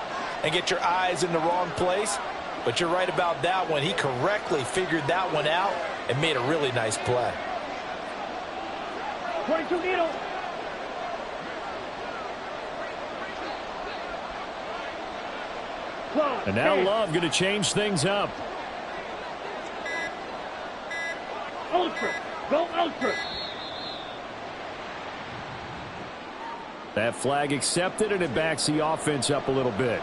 and get your eyes in the wrong place. But you're right about that one. He correctly figured that one out and made a really nice play. 22 needle. And now Love going to change things up. Ultra. Go ultra. That flag accepted, and it backs the offense up a little bit.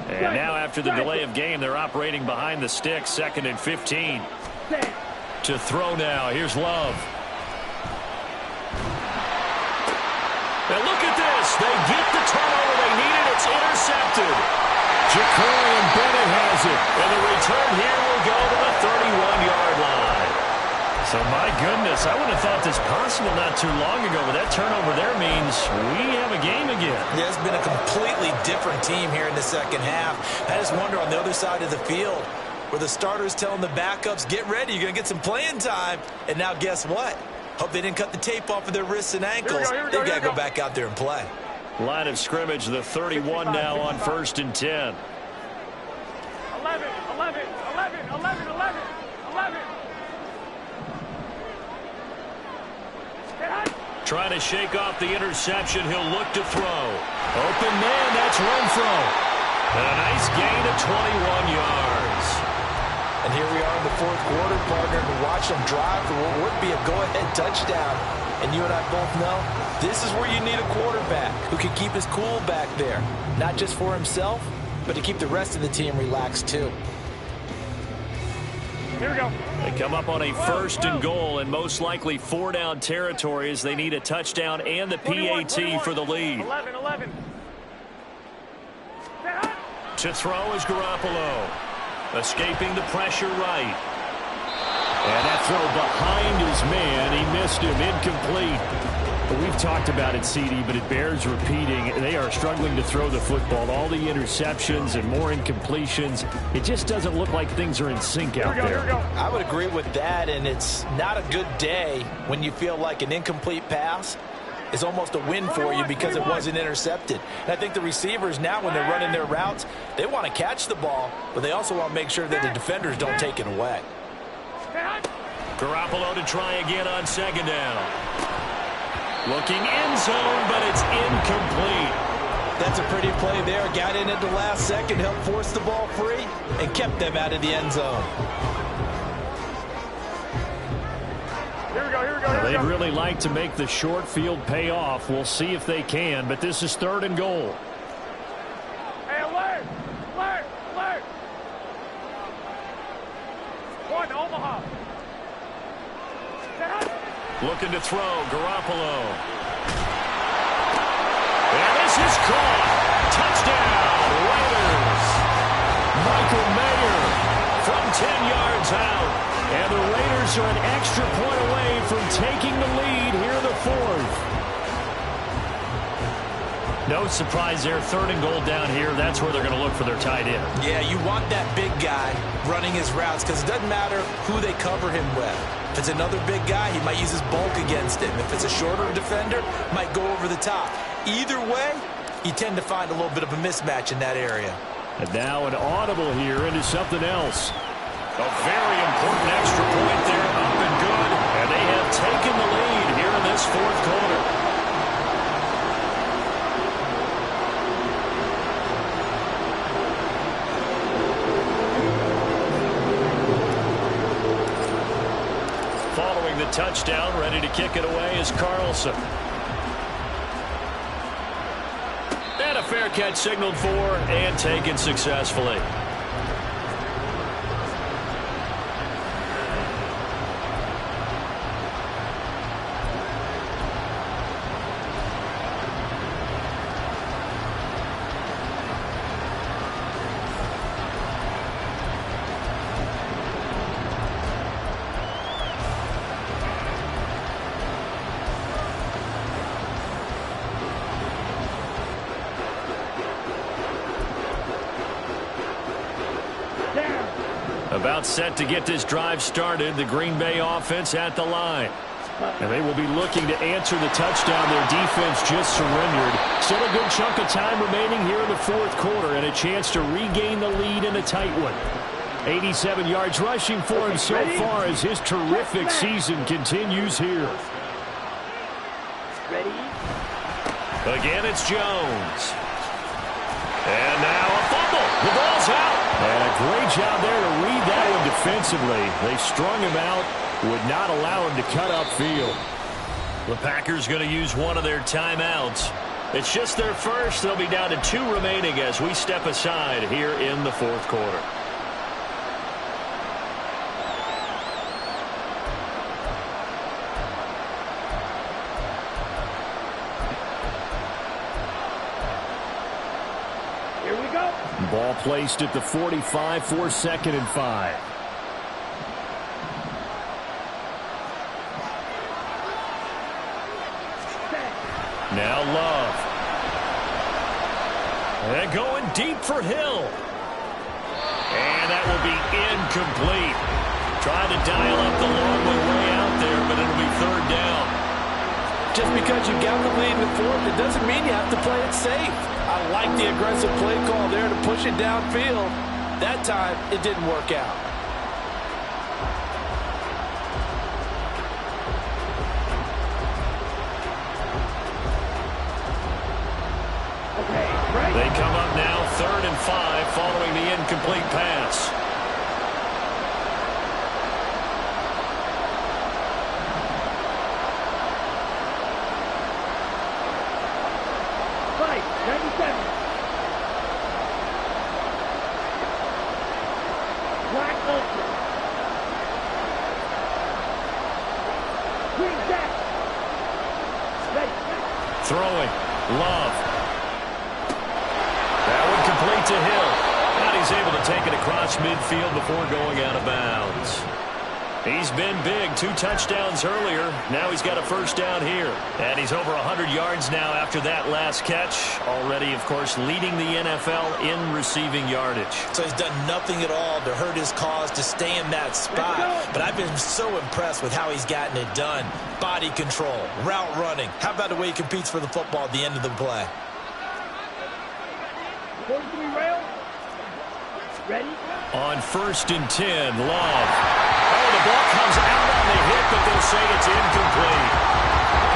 And now after the delay of game, they're operating behind the sticks, 2nd and 15. To throw now. Here's Love. And look at this. They get the turnover they needed. It's intercepted. Jacorian Bennett has it. And the return here will go to the 31-yard line. So, my goodness, I wouldn't have thought this possible not too long ago, but that turnover there means we have a game again. Yeah, it's been a completely different team here in the second half. I just wonder on the other side of the field where the starters telling the backups, get ready, you're going to get some playing time. And now guess what? Hope they didn't cut the tape off of their wrists and ankles. They've got to go back out there and play. Line of scrimmage, the 31 now on 1st and 10. 11, 11, 11, 11, 11, 11. Trying to shake off the interception. He'll look to throw. Open man, that's Renfro. And a nice gain of 21 yards. And here we are in the 4th quarter, partner, to watch them drive for what would be a go-ahead touchdown. And you and I both know this is where you need a quarterback who can keep his cool back there. Not just for himself, but to keep the rest of the team relaxed too. Here we go. They come up on a 1st and goal, and most likely 4-down territory as they need a touchdown and the 21, PAT 21. for the lead. 11, 11. To throw is Garoppolo. Escaping the pressure right. And that throw behind his man. He missed him. Incomplete. But we've talked about it, CD, but it bears repeating. They are struggling to throw the football. All the interceptions and more incompletions. It just doesn't look like things are in sync out there. I would agree with that, and it's not a good day when you feel like an incomplete pass is almost a win for you because it wasn't intercepted. And I think the receivers now, when they're running their routes, they want to catch the ball, but they also want to make sure that the defenders don't take it away. Garoppolo to try again on 2nd down. Looking end zone, but it's incomplete. That's a pretty play there. Got in at the last second, helped force the ball free, and kept them out of the end zone. Here we go, here we go, Now, here we they'd go. really like to make the short field pay off. We'll see if they can, but this is 3rd and goal. Hey, alert! Alert! Alert! 1, Omaha. Looking to throw, Garoppolo. And this is caught. Touchdown, Raiders. Michael Mayer from 10 yards out. And the Raiders are an extra point away from taking the lead here in the 4th. No surprise there. 3rd and goal down here. That's where they're going to look for their tight end. Yeah, you want that big guy running his routes because it doesn't matter who they cover him with. If it's another big guy, he might use his bulk against him. If it's a shorter defender, might go over the top. Either way, you tend to find a little bit of a mismatch in that area. And now an audible here into something else. A very important extra point there, up and good. And they have taken the lead here in this 4th quarter. Following the touchdown, ready to kick it away is Carlson. And a fair catch signaled for and taken successfully. About set to get this drive started. The Green Bay offense at the line. And they will be looking to answer the touchdown. Their defense just surrendered. Still a good chunk of time remaining here in the fourth quarter and a chance to regain the lead in a tight one. 87 yards rushing for him so far as his terrific season continues here. Ready? Again, it's Jones. And now a fumble. The ball's out. And a great job there to read that one defensively. They strung him out, would not allow him to cut upfield. The Packers going to use one of their timeouts. It's just their first. They'll be down to 2 remaining as we step aside here in the fourth quarter. Ball placed at the 45 for 2nd and 5. Now Love. And going deep for Hill. And that will be incomplete. Trying to dial up the long way out there, but it'll be 3rd down. Just because you got the lead in the fourth, it doesn't mean you have to play it safe. I like the aggressive play call there to push it downfield. That time, it didn't work out. They come up now 3rd and 5 following the incomplete pass. Throwing. Love. That one complete to Hill. And he's able to take it across midfield before going out of bounds. He's been big. 2 touchdowns earlier. Now he's got a first down here. And he's over 100 yards now after that last catch. Already, of course, leading the NFL in receiving yardage. So he's done nothing at all to hurt his cause, to stay in that spot. But I've been so impressed with how he's gotten it done. Body control, route running. How about the way he competes for the football at the end of the play? Ready? On 1st and 10, Love. Oh, the ball comes out on the hit, but they'll say it's incomplete.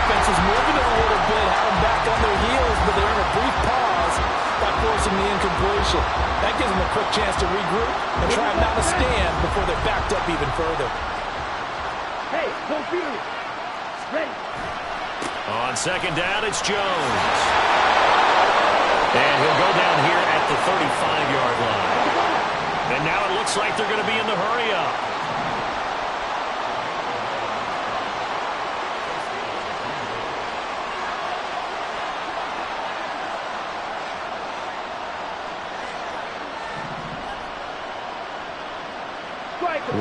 Offense was moving it a little bit, had them back on their heels, but they're in a brief pause by forcing the incompletion. That gives them a quick chance to regroup and try not to stand before they're backed up even further. Hey, don't beat me. Ready. On 2nd down, it's Jones. And he'll go down here at the 35-yard line. And now it looks like they're going to be in the hurry-up.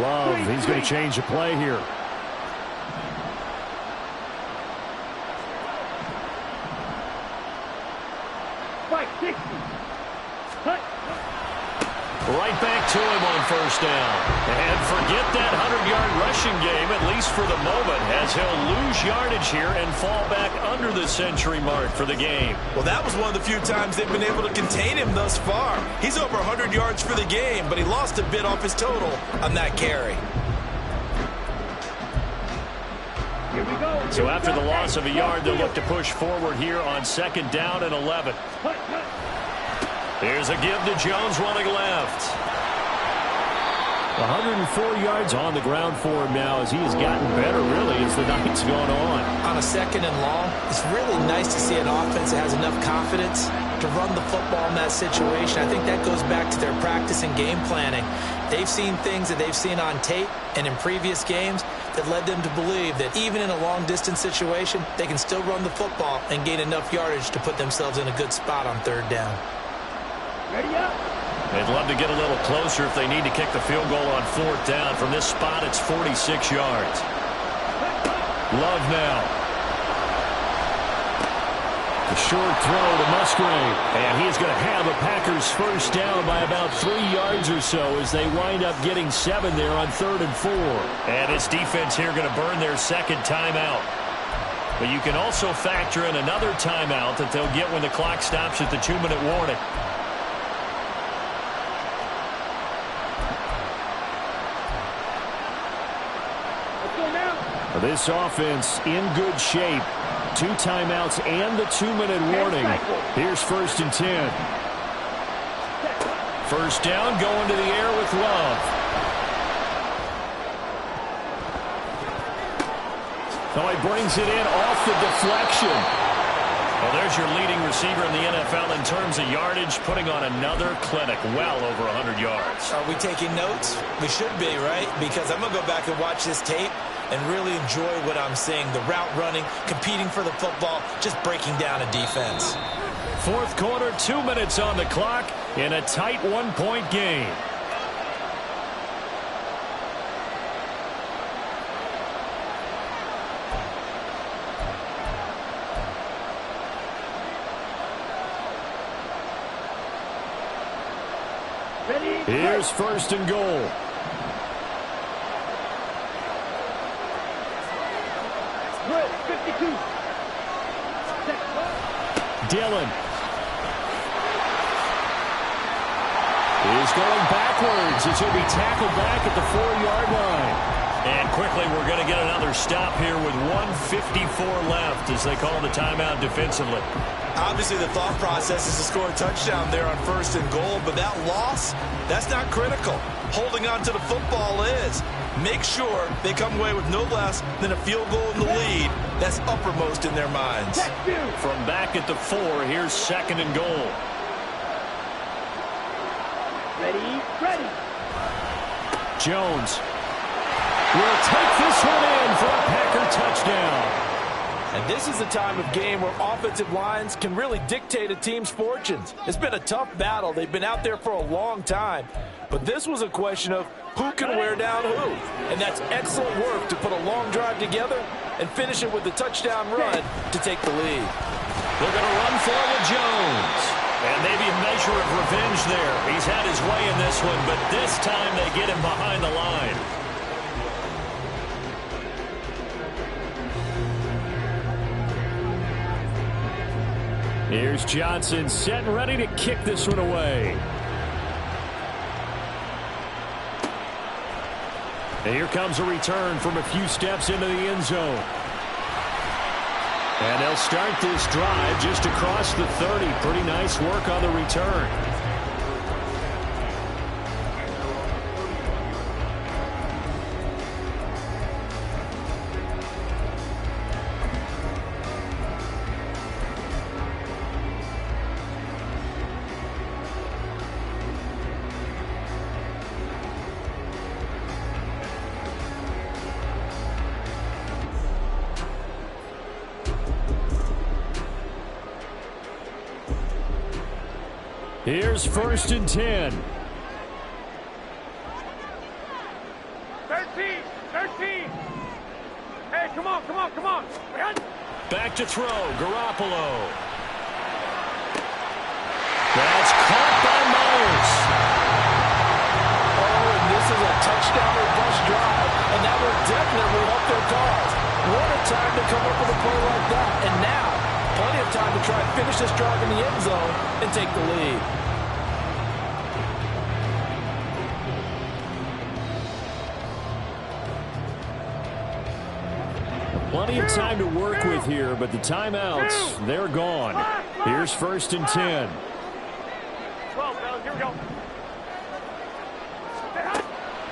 Love, he's going to change the play here. Right back to him on 1st down. And forget that 100-yard rushing game, at least for the moment, as he'll lose yardage here and fall back under the century mark for the game. Well, that was one of the few times they've been able to contain him thus far. He's over 100 yards for the game, but he lost a bit off his total on that carry. Here we go. So after the loss of a yard, they'll look to push forward here on 2nd down and 11. Here's a give to Jones running left. 104 yards on the ground for him now as he has gotten better, really, as the night's gone on. On a 2nd and long, it's really nice to see an offense that has enough confidence to run the football in that situation. I think that goes back to their practice and game planning. They've seen things that they've seen on tape and in previous games that led them to believe that even in a long-distance situation, they can still run the football and gain enough yardage to put themselves in a good spot on 3rd down. Ready up. They'd love to get a little closer if they need to kick the field goal on 4th down. From this spot, it's 46 yards. Love now. The short throw to Musgrave. And he is going to have a Packers first down by about 3 yards or so as they wind up getting 7 there on 3rd and 4. And this defense here going to burn their second timeout. But you can also factor in another timeout that they'll get when the clock stops at the 2-minute warning. This offense in good shape. 2 timeouts and the 2-minute warning. Here's 1st and 10. First down, going to the air with Love. So he brings it in off the deflection. Well, there's your leading receiver in the NFL in terms of yardage, putting on another clinic, well over 100 yards. Are we taking notes? We should be, right? Because I'm going to go back and watch this tape and really enjoy what I'm seeing. The route running, competing for the football, just breaking down a defense. 4th quarter, 2 minutes on the clock in a tight 1-point game. Here's 1st and goal. Dillon is going backwards as he'll be tackled back at the 4-yard line. And quickly, we're going to get another stop here with 1:54 left as they call the timeout defensively. Obviously, the thought process is to score a touchdown there on 1st and goal, but that loss, that's not critical. Holding on to the football is. Make sure they come away with no less than a field goal in the lead. That's uppermost in their minds. From back at the 4, here's 2nd and goal. Ready. Jones will take this one in for a Packer touchdown. And this is the time of game where offensive lines can really dictate a team's fortunes. It's been a tough battle. They've been out there for a long time. But this was a question of who can wear down who. And that's excellent work to put a long drive together and finish it with a touchdown run to take the lead. They're going to run for it with Jones. And maybe a measure of revenge there. He's had his way in this one, but this time they get him behind the line. Here's Johnson set and ready to kick this one away. And here comes a return from a few steps into the end zone. And they'll start this drive just across the 30. Pretty nice work on the return. Here's 1st and 10. 13. Hey, come on. Back to throw, Garoppolo. That's caught by Myers. Oh, and this is a touchdown or bust drive, and that will definitely help their cause. What a time to come up with a play like that. And now, plenty of time to try and finish this drive in the end zone and take the lead. Plenty of time to work with here, but the timeouts, they're gone. Here's 1st and 10. 12, fellas, here we go.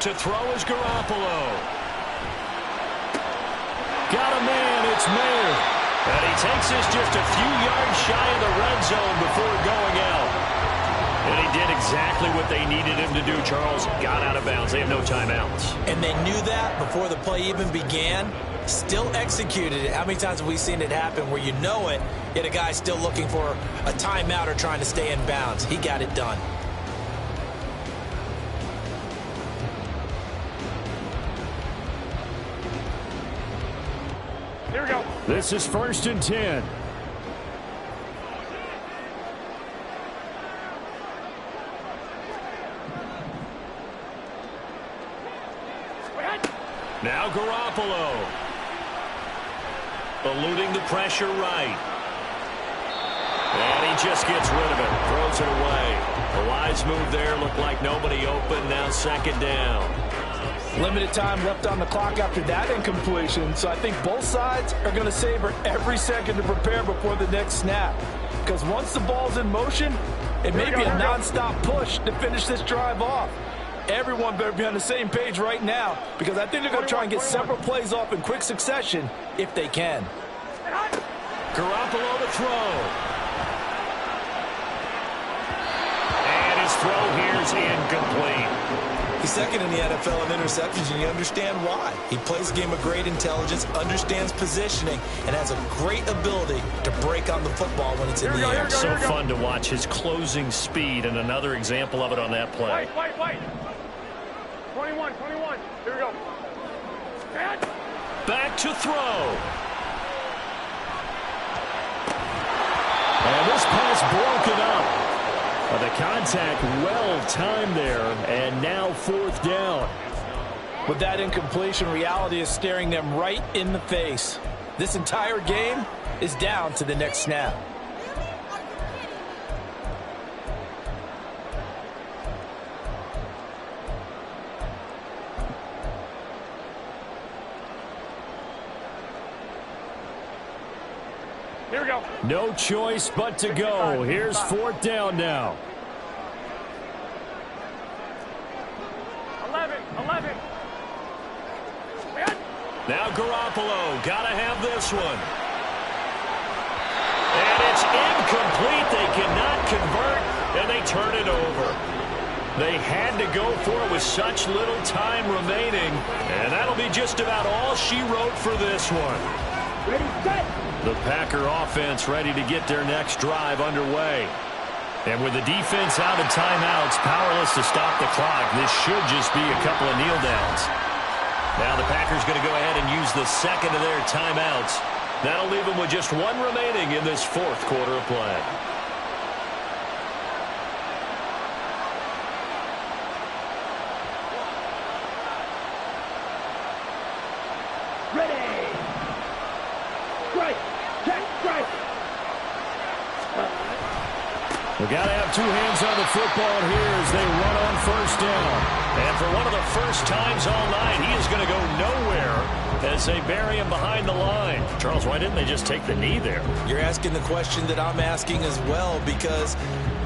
To throw is Garoppolo. Got a man, it's Mayer. And he takes this just a few yards shy of the red zone before going out. And he did exactly what they needed him to do, Charles. Got out of bounds. They have no timeouts. And they knew that before the play even began. Still executed it. How many times have we seen it happen where you know it, yet a guy's still looking for a timeout or trying to stay in bounds? He got it done. Here we go. This is 1st and 10. Now Garoppolo. Eluding the pressure right. And he just gets rid of it. Throws it away. A wise move there. Looked like nobody open. Now second down. Limited time left on the clock after that incompletion, so I think both sides are going to savor every second to prepare before the next snap. Because once the ball's in motion, it may be a nonstop push to finish this drive off. Everyone better be on the same page right now, because I think they're going to try and get several plays off in quick succession if they can. Garoppolo to throw. And his throw here is incomplete. He's second in the NFL in interceptions, and you understand why. He plays a game of great intelligence, understands positioning, and has a great ability to break on the football when it's in the air. So fun to watch his closing speed, and another example of it on that play. Wait. 21. Here we go. Back to throw. And this pass broken up. The contact well-timed there, and now fourth down. With that incompletion, reality is staring them right in the face. This entire game is down to the next snap. Here we go. No choice but to go. Here's fourth down now. 11. Now Garoppolo, gotta have this one. And it's incomplete. They cannot convert, and they turn it over. They had to go for it with such little time remaining, and that'll be just about all she wrote for this one. Ready, set. The Packer offense ready to get their next drive underway. And with the defense out of timeouts, powerless to stop the clock, this should just be a couple of kneel downs. Now the Packers going to go ahead and use the second of their timeouts. That'll leave them with just one remaining in this fourth quarter of play. Ready. Strike. Check. Strike. We got to have two hands on the football here as they run on first down. And for one of the first times all night, he is going to go nowhere as they bury him behind the line. Charles, why didn't they just take the knee there? You're asking the question that I'm asking as well, because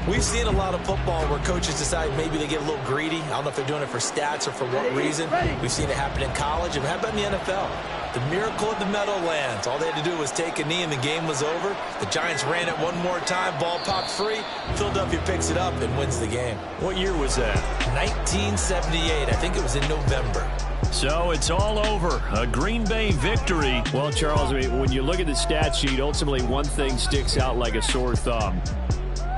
we've seen a lot of football where coaches decide maybe they get a little greedy. I don't know if they're doing it for stats or for what reason. We've seen it happen in college, and how about in the NFL? The miracle of the Meadowlands. All they had to do was take a knee and the game was over. The Giants ran it one more time. Ball popped free. Philadelphia picks it up and wins the game. What year was that? 1978. I think it was in November. So it's all over. A Green Bay victory. Well, Charles, I mean, when you look at the stat sheet, ultimately one thing sticks out like a sore thumb.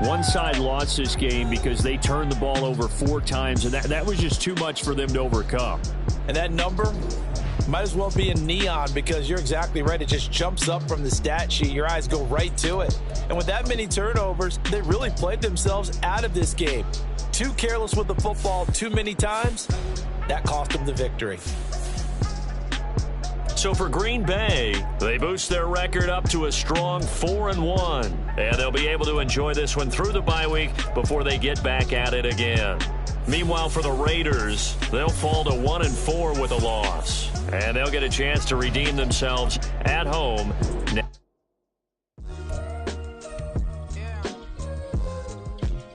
One side lost this game because they turned the ball over 4 times, and that was just too much for them to overcome. And that number might as well be in neon, because you're exactly right. It just jumps up from the stat sheet. Your eyes go right to it. And with that many turnovers, they really played themselves out of this game. Too careless with the football too many times. That cost them the victory. So for Green Bay, they boost their record up to a strong 4-1. And they'll be able to enjoy this one through the bye week before they get back at it again. Meanwhile, for the Raiders, they'll fall to 1-4 with a loss. And they'll get a chance to redeem themselves at home.